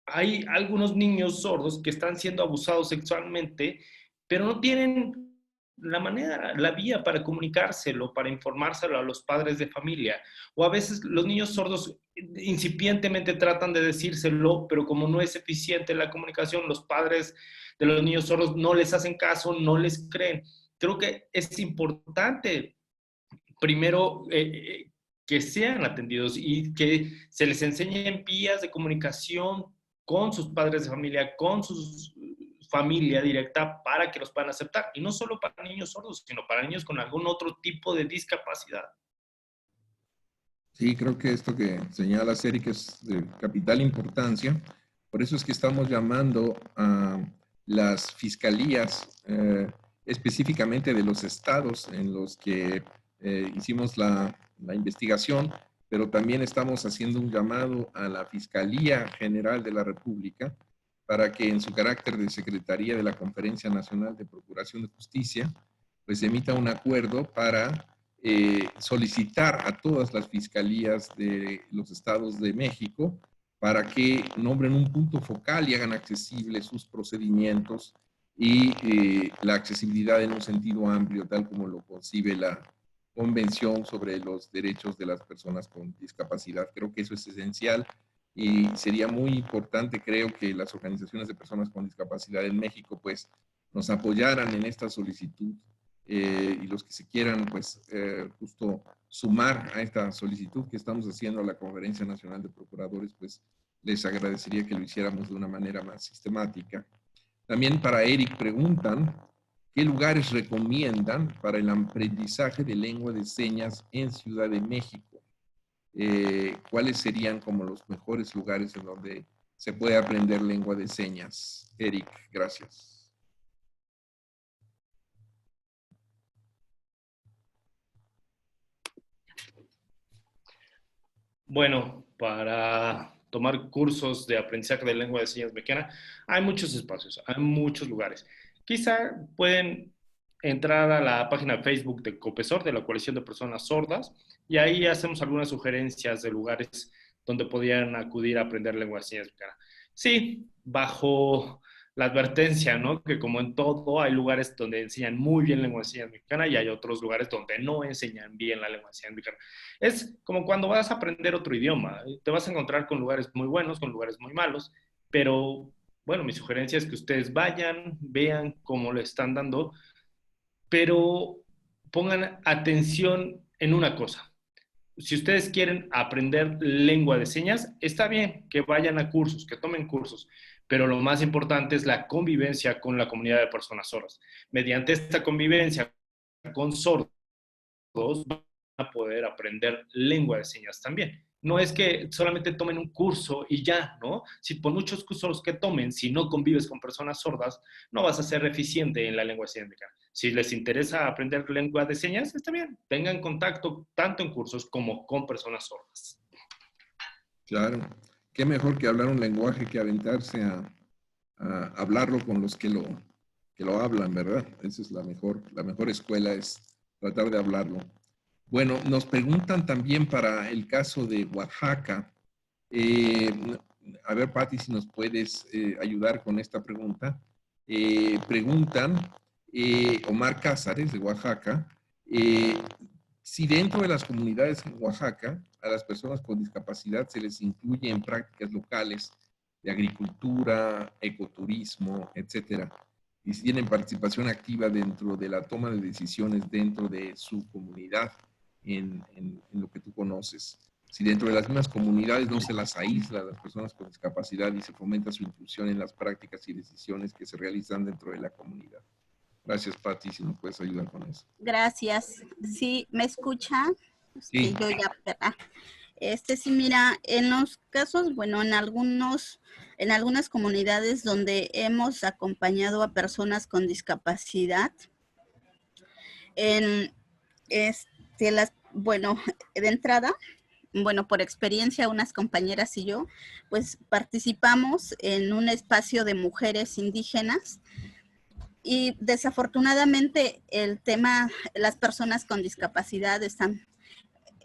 hay algunos niños sordos que están siendo abusados sexualmente, pero no tienen la manera, la vía para comunicárselo, para informárselo a los padres de familia. O a veces los niños sordos incipientemente tratan de decírselo, pero como no es eficiente la comunicación, los padres de los niños sordos no les hacen caso, no les creen. Creo que es importante, primero, que sean atendidos y que se les enseñen vías de comunicación con sus padres de familia, con su familia directa para que los puedan aceptar. Y no solo para niños sordos, sino para niños con algún otro tipo de discapacidad. Sí, creo que esto que señala Eric es de capital importancia. Por eso es que estamos llamando a las fiscalías, específicamente de los estados en los que hicimos la investigación, pero también estamos haciendo un llamado a la Fiscalía General de la República para que en su carácter de Secretaría de la Conferencia Nacional de Procuración de Justicia, pues emita un acuerdo para solicitar a todas las fiscalías de los estados de México para que nombren un punto focal y hagan accesibles sus procedimientos y la accesibilidad en un sentido amplio, tal como lo concibe la Convención sobre los Derechos de las Personas con Discapacidad. Creo que eso es esencial y sería muy importante, creo, que las organizaciones de personas con discapacidad en México pues nos apoyaran en esta solicitud y los que se quieran pues justo sumar a esta solicitud que estamos haciendo a la Conferencia Nacional de Procuradores, pues les agradecería que lo hiciéramos de una manera más sistemática. También para Eric preguntan, ¿qué lugares recomiendan para el aprendizaje de lengua de señas en Ciudad de México? ¿Cuáles serían como los mejores lugares en donde se puede aprender lengua de señas? Eric, gracias. Bueno, para tomar cursos de aprendizaje de lengua de señas mexicana, hay muchos espacios, hay muchos lugares. Quizá pueden entrar a la página de Facebook de COPESOR, de la Coalición de Personas Sordas, y ahí hacemos algunas sugerencias de lugares donde podrían acudir a aprender lengua de señas mexicana. Sí, bajo la advertencia, ¿no? Que como en todo, hay lugares donde enseñan muy bien lengua de señas mexicana y hay otros lugares donde no enseñan bien la lengua de señas mexicana. Es como cuando vas a aprender otro idioma. Te vas a encontrar con lugares muy buenos, con lugares muy malos, pero bueno, mi sugerencia es que ustedes vayan, vean cómo le están dando, pero pongan atención en una cosa. Si ustedes quieren aprender lengua de señas, está bien que vayan a cursos, que tomen cursos, pero lo más importante es la convivencia con la comunidad de personas sordas. Mediante esta convivencia con sordos, van a poder aprender lengua de señas también. No es que solamente tomen un curso y ya, ¿no? Si por muchos cursos que tomen, si no convives con personas sordas, no vas a ser eficiente en la lengua de señas mexicana. Si les interesa aprender lengua de señas, está bien. Tengan contacto tanto en cursos como con personas sordas. Claro. Qué mejor que hablar un lenguaje que aventarse a hablarlo con los que lo hablan, ¿verdad? Esa es la mejor escuela, es tratar de hablarlo. Bueno, nos preguntan también para el caso de Oaxaca. A ver, Pati, si nos puedes ayudar con esta pregunta. Preguntan, Omar Cázares, de Oaxaca, si dentro de las comunidades en Oaxaca a las personas con discapacidad se les incluye en prácticas locales de agricultura, ecoturismo, etcétera, y si tienen participación activa dentro de la toma de decisiones dentro de su comunidad en lo que tú conoces. Si dentro de las mismas comunidades no se las aísla a las personas con discapacidad y se fomenta su inclusión en las prácticas y decisiones que se realizan dentro de la comunidad. Gracias, Pati, si nos puedes ayudar con eso. Gracias. Sí, ¿me escucha? Sí. Yo ya, ¿verdad? Sí, mira, en los casos, bueno, en algunas comunidades donde hemos acompañado a personas con discapacidad, bueno, de entrada, bueno, por experiencia, unas compañeras y yo, pues participamos en un espacio de mujeres indígenas y desafortunadamente el tema, las personas con discapacidad están,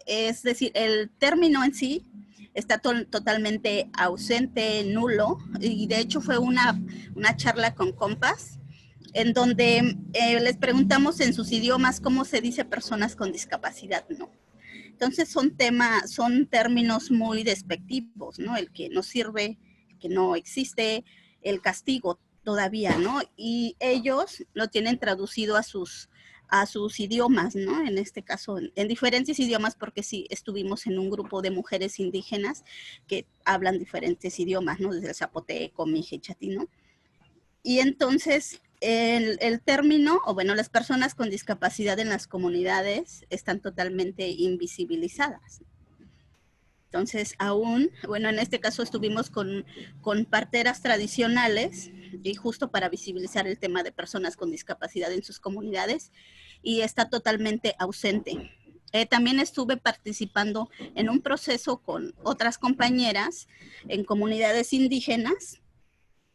es decir, el término en sí está totalmente ausente, nulo, y de hecho fue una charla con compas en donde les preguntamos en sus idiomas cómo se dice personas con discapacidad, ¿no? Entonces son términos muy despectivos, ¿no? El que no sirve, el que no existe, el castigo todavía, ¿no? Y ellos lo tienen traducido a sus idiomas, ¿no? En este caso, en diferentes idiomas, porque sí, estuvimos en un grupo de mujeres indígenas que hablan diferentes idiomas, ¿no? Desde el zapoteco, mije, chatino. Y entonces, el término, o bueno, las personas con discapacidad en las comunidades están totalmente invisibilizadas. Entonces, bueno, en este caso estuvimos con parteras tradicionales y justo para visibilizar el tema de personas con discapacidad en sus comunidades y está totalmente ausente. También estuve participando en un proceso con otras compañeras en comunidades indígenas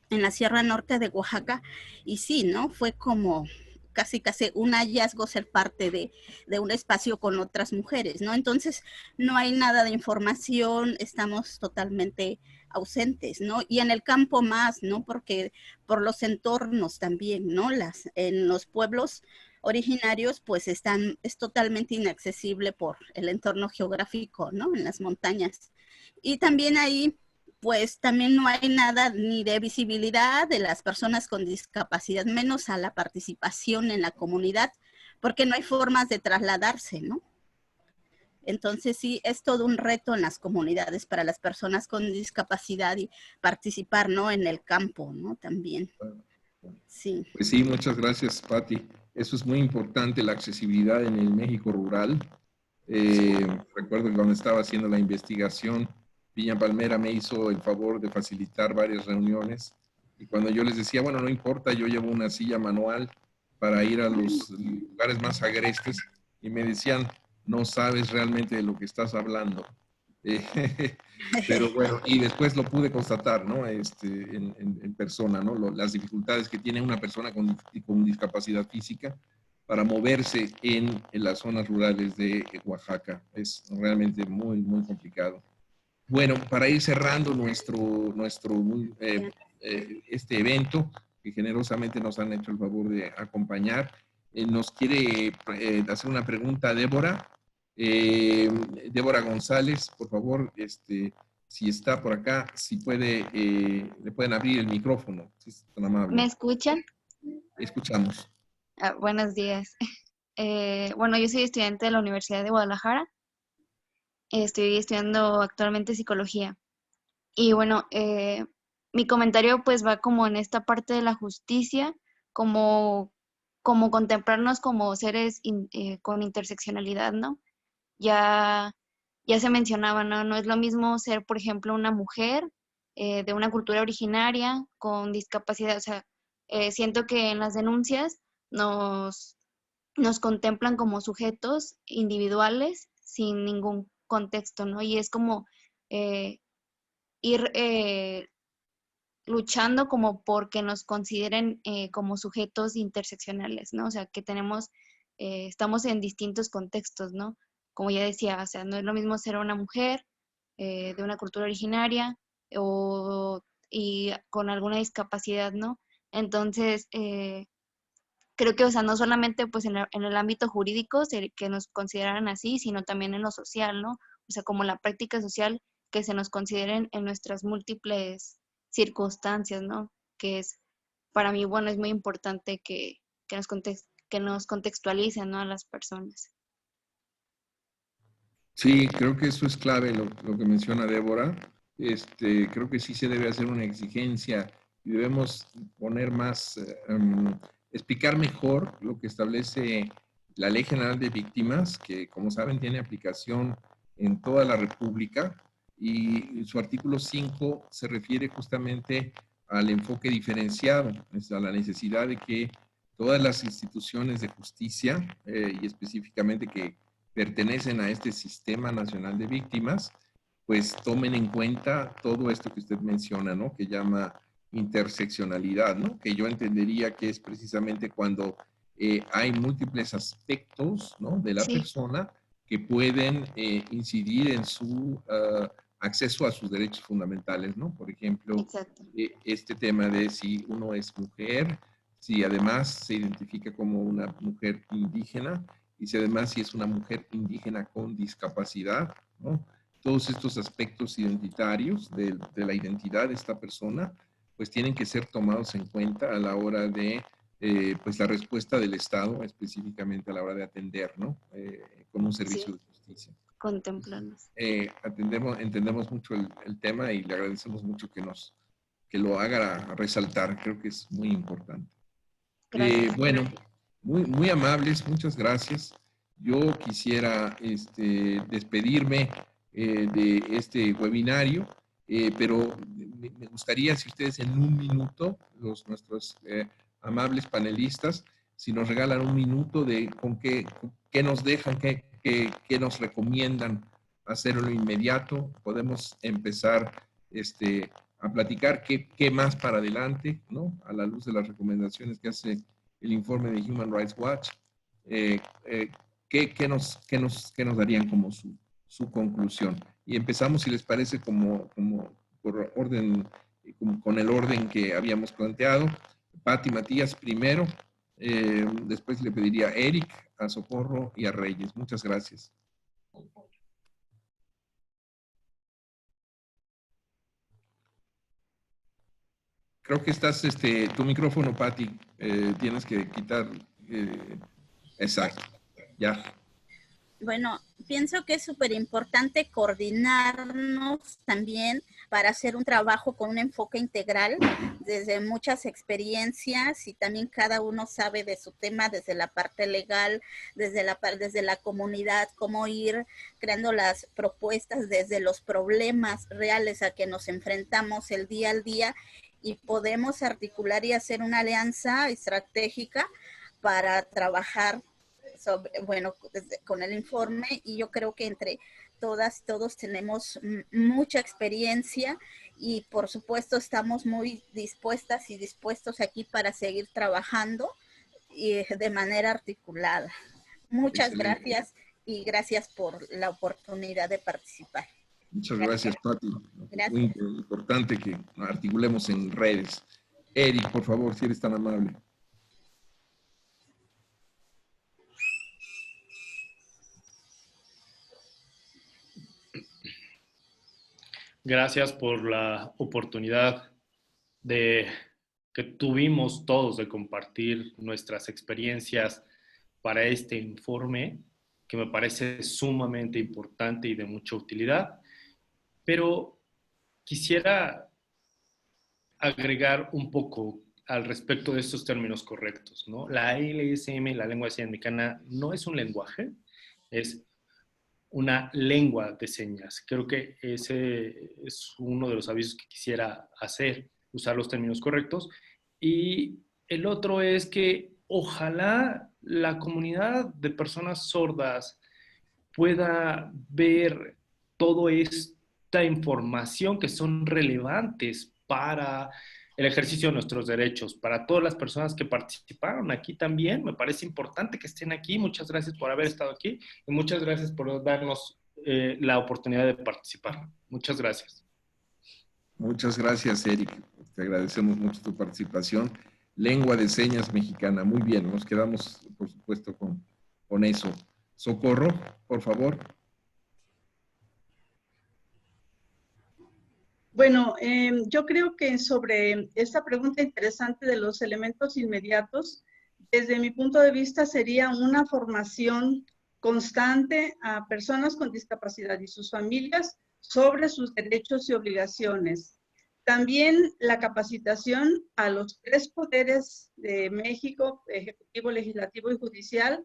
en la Sierra Norte de Oaxaca y sí, ¿no? Fue como casi un hallazgo ser parte de un espacio con otras mujeres, ¿no? Entonces, no hay nada de información, estamos totalmente ausentes, ¿no? Y en el campo más, ¿no? Porque por los entornos también, ¿no? En los pueblos originarios, pues es totalmente inaccesible por el entorno geográfico, ¿no? En las montañas. Y también ahí pues también no hay nada ni de visibilidad de las personas con discapacidad, menos a la participación en la comunidad, porque no hay formas de trasladarse, ¿no? Entonces sí, es todo un reto en las comunidades para las personas con discapacidad y participar, ¿no? En el campo, ¿no? También. Sí. Pues sí, muchas gracias, Pati. Eso es muy importante, la accesibilidad en el México rural. Recuerdo que cuando estaba haciendo la investigación, Piña Palmera me hizo el favor de facilitar varias reuniones y cuando yo les decía, bueno, no importa, yo llevo una silla manual para ir a los lugares más agrestes y me decían, no sabes realmente de lo que estás hablando. Pero bueno, y después lo pude constatar, ¿no? En persona, ¿no? Las dificultades que tiene una persona con discapacidad física para moverse en las zonas rurales de Oaxaca. Es realmente muy, muy complicado. Bueno, para ir cerrando este evento, que generosamente nos han hecho el favor de acompañar. Nos quiere hacer una pregunta a Débora. Débora González, por favor, si está por acá, si puede, le pueden abrir el micrófono, si es tan amable. ¿Me escuchan? Escuchamos. Buenos días. Bueno, yo soy estudiante de la Universidad de Guadalajara. Estoy estudiando actualmente psicología. Y bueno, mi comentario pues va como en esta parte de la justicia, como contemplarnos como seres con interseccionalidad, ¿no? Ya se mencionaba, ¿no? No es lo mismo ser, por ejemplo, una mujer de una cultura originaria con discapacidad. O sea, siento que en las denuncias nos contemplan como sujetos individuales sin ningún contexto, ¿no? Y es como ir luchando como porque nos consideren como sujetos interseccionales, ¿no? O sea, que estamos en distintos contextos, ¿no? Como ya decía, o sea, no es lo mismo ser una mujer de una cultura originaria y con alguna discapacidad, ¿no? Entonces, creo que, o sea, no solamente pues en el ámbito jurídico que nos consideraran así, sino también en lo social, ¿no? O sea, como la práctica social que se nos consideren en nuestras múltiples circunstancias, ¿no? Que es, para mí, bueno, es muy importante que nos contextualicen, ¿no? A las personas. Sí, creo que eso es clave lo que menciona Débora. Creo que sí se debe hacer una exigencia y debemos poner más, explicar mejor lo que establece la Ley General de Víctimas, que como saben tiene aplicación en toda la República, y su artículo 5 se refiere justamente al enfoque diferenciado, a la necesidad de que todas las instituciones de justicia, y específicamente que pertenecen a este Sistema Nacional de Víctimas, pues tomen en cuenta todo esto que usted menciona, ¿no? Que llama interseccionalidad, ¿no? Que yo entendería que es precisamente cuando hay múltiples aspectos, ¿no? De la persona que pueden incidir en su acceso a sus derechos fundamentales, ¿no? Por ejemplo, este tema de si uno es mujer, si además se identifica como una mujer indígena, y si además si es una mujer indígena con discapacidad, ¿no? Todos estos aspectos identitarios de la identidad de esta persona, pues tienen que ser tomados en cuenta a la hora de, pues la respuesta del Estado, específicamente a la hora de atender, ¿no? Con un servicio de justicia. Contemplarnos. Entendemos mucho el tema y le agradecemos mucho que lo haga resaltar. Creo que es muy importante. Bueno, muy amables, muchas gracias. Yo quisiera despedirme de este webinario, pero me gustaría si ustedes en un minuto, nuestros amables panelistas, si nos regalan un minuto de con qué nos dejan, qué nos recomiendan hacerlo inmediato, podemos empezar a platicar qué más para adelante, ¿no? A la luz de las recomendaciones que hace el informe de Human Rights Watch, ¿qué nos darían como su conclusión? Y empezamos, si les parece, como por orden, con el orden que habíamos planteado. Pati Matías primero, después le pediría a Eric, a Socorro y a Reyes. Muchas gracias. Creo que estás, tu micrófono, Pati, tienes que quitar, exacto, ya. Bueno, pienso que es súper importante coordinarnos también para hacer un trabajo con un enfoque integral desde muchas experiencias y también cada uno sabe de su tema desde la parte legal, desde la comunidad, cómo ir creando las propuestas desde los problemas reales a que nos enfrentamos el día al día y podemos articular y hacer una alianza estratégica para trabajar con el informe, y yo creo que entre todas y todos tenemos mucha experiencia y por supuesto estamos muy dispuestas y dispuestos aquí para seguir trabajando y de manera articulada. Muchas gracias y gracias por la oportunidad de participar. Muchas gracias, Pati. Muy importante que articulemos en redes. Eric, por favor, si eres tan amable. Gracias por la oportunidad que tuvimos todos de compartir nuestras experiencias para este informe, que me parece sumamente importante y de mucha utilidad. Pero quisiera agregar un poco al respecto de estos términos correctos, ¿no? La LSM, la lengua de señas mexicana, no es un lenguaje, es una lengua de señas. Creo que ese es uno de los avisos que quisiera hacer, usar los términos correctos. Y el otro es que ojalá la comunidad de personas sordas pueda ver toda esta información que son relevantes para el ejercicio de nuestros derechos, para todas las personas que participaron aquí también. Me parece importante que estén aquí. Muchas gracias por haber estado aquí y muchas gracias por darnos la oportunidad de participar. Muchas gracias. Muchas gracias, Eric. Te agradecemos mucho tu participación. Lengua de señas mexicana. Muy bien, nos quedamos, por supuesto, con eso. Socorro, por favor. Bueno, yo creo que sobre esta pregunta interesante de los elementos inmediatos, desde mi punto de vista sería una formación constante a personas con discapacidad y sus familias sobre sus derechos y obligaciones. También la capacitación a los 3 poderes de México, ejecutivo, legislativo y judicial,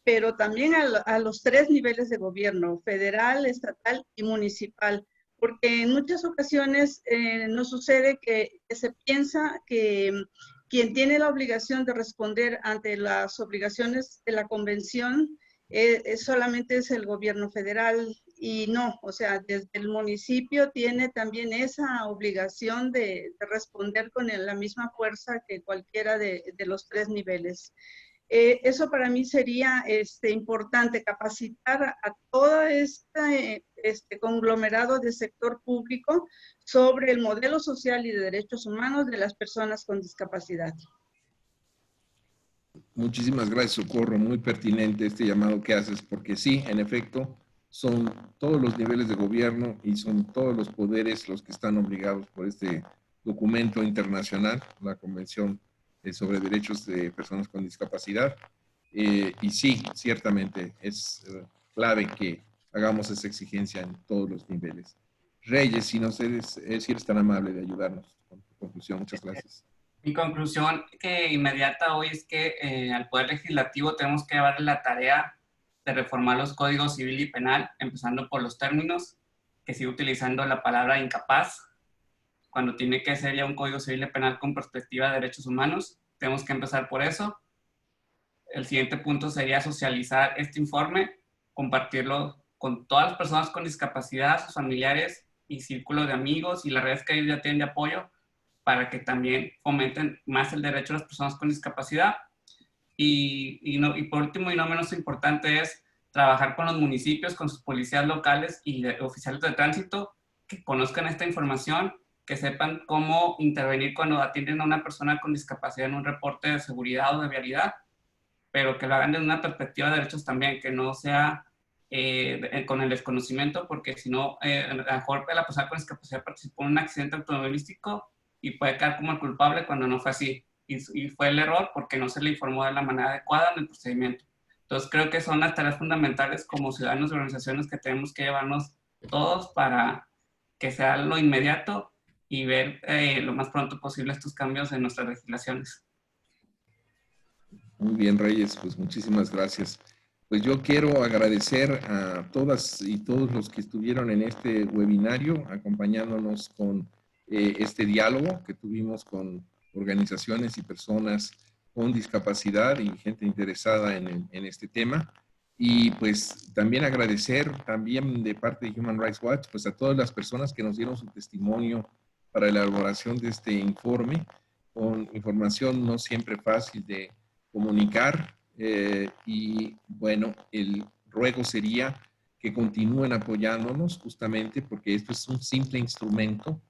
pero también a los 3 niveles de gobierno, federal, estatal y municipal. Porque en muchas ocasiones nos sucede que se piensa que quien tiene la obligación de responder ante las obligaciones de la convención solamente es el gobierno federal, y no, o sea, desde el municipio tiene también esa obligación de responder con la misma fuerza que cualquiera de los 3 niveles. Eso para mí sería importante, capacitar a todo este conglomerado de sector público sobre el modelo social y de derechos humanos de las personas con discapacidad. Muchísimas gracias, Socorro. Muy pertinente este llamado que haces, porque sí, en efecto, son todos los niveles de gobierno y son todos los poderes los que están obligados por este documento internacional, la Convención sobre Derechos de Personas con Discapacidad. Y sí, ciertamente es clave que hagamos esa exigencia en todos los niveles. Reyes, si eres tan amable de ayudarnos con tu conclusión. Muchas gracias. Mi conclusión inmediata hoy es que al Poder Legislativo tenemos que llevarle la tarea de reformar los códigos civil y penal, empezando por los términos, que sigue utilizando la palabra incapaz, cuando tiene que ser ya un código civil y penal con perspectiva de derechos humanos. Tenemos que empezar por eso. El siguiente punto sería socializar este informe, compartirlo con todas las personas con discapacidad, sus familiares y círculo de amigos y las redes que ellos ya tienen de apoyo, para que también fomenten más el derecho de las personas con discapacidad. Y por último, y no menos importante, es trabajar con los municipios, con sus policías locales y oficiales de tránsito, que conozcan esta información, que sepan cómo intervenir cuando atienden a una persona con discapacidad en un reporte de seguridad o de vialidad, pero que lo hagan desde una perspectiva de derechos también, que no sea con el desconocimiento, porque si no, a lo mejor la persona con discapacidad participó en un accidente automovilístico y puede quedar como el culpable cuando no fue así. Y fue el error porque no se le informó de la manera adecuada en el procedimiento. Entonces creo que son las tareas fundamentales como ciudadanos y organizaciones que tenemos que llevarnos todos para que sea lo inmediato y ver lo más pronto posible estos cambios en nuestras legislaciones. Muy bien, Reyes, pues muchísimas gracias. Pues yo quiero agradecer a todas y todos los que estuvieron en este webinario, acompañándonos con este diálogo que tuvimos con organizaciones y personas con discapacidad y gente interesada en este tema. Y pues también agradecer también de parte de Human Rights Watch, pues a todas las personas que nos dieron su testimonio para la elaboración de este informe, con información no siempre fácil de comunicar. Y bueno, el ruego sería que continúen apoyándonos justamente porque esto es un simple instrumento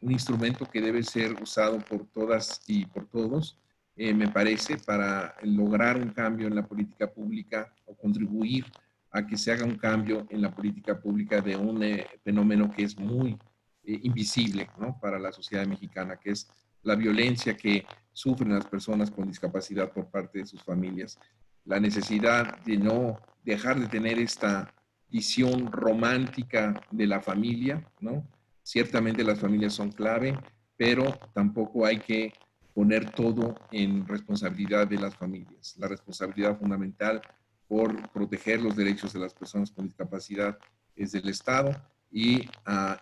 un instrumento que debe ser usado por todas y por todos, me parece, para lograr un cambio en la política pública o contribuir a que se haga un cambio en la política pública de un fenómeno que es muy invisible, ¿no?, para la sociedad mexicana, que es la violencia que sufren las personas con discapacidad por parte de sus familias. La necesidad de no dejar de tener esta visión romántica de la familia, ¿no? Ciertamente las familias son clave, pero tampoco hay que poner todo en responsabilidad de las familias. La responsabilidad fundamental por proteger los derechos de las personas con discapacidad es del Estado, y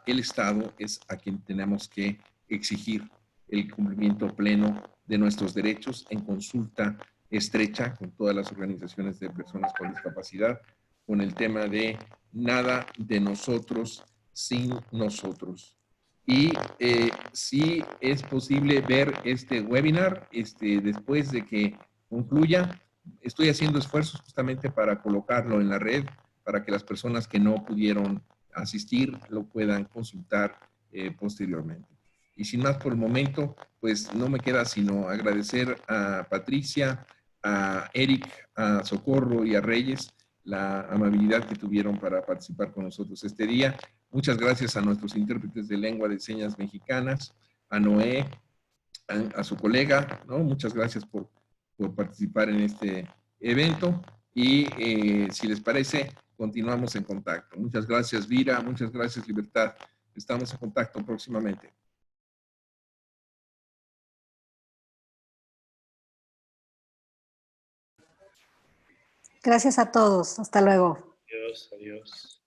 el Estado es a quien tenemos que exigir el cumplimiento pleno de nuestros derechos en consulta estrecha con todas las organizaciones de personas con discapacidad, con el tema de nada de nosotros sin nosotros. Y si es posible ver este webinar después de que concluya, estoy haciendo esfuerzos justamente para colocarlo en la red, para que las personas que no pudieron asistir lo puedan consultar posteriormente. Y sin más por el momento, pues no me queda sino agradecer a Patricia, a Eric, a Socorro y a Reyes la amabilidad que tuvieron para participar con nosotros este día. Muchas gracias a nuestros intérpretes de lengua de señas mexicanas, a Noé, a su colega, ¿no? Muchas gracias por participar en este evento, y si les parece, continuamos en contacto. Muchas gracias, Vira, muchas gracias, Libertad. Estamos en contacto próximamente. Gracias a todos. Hasta luego. Adiós, adiós.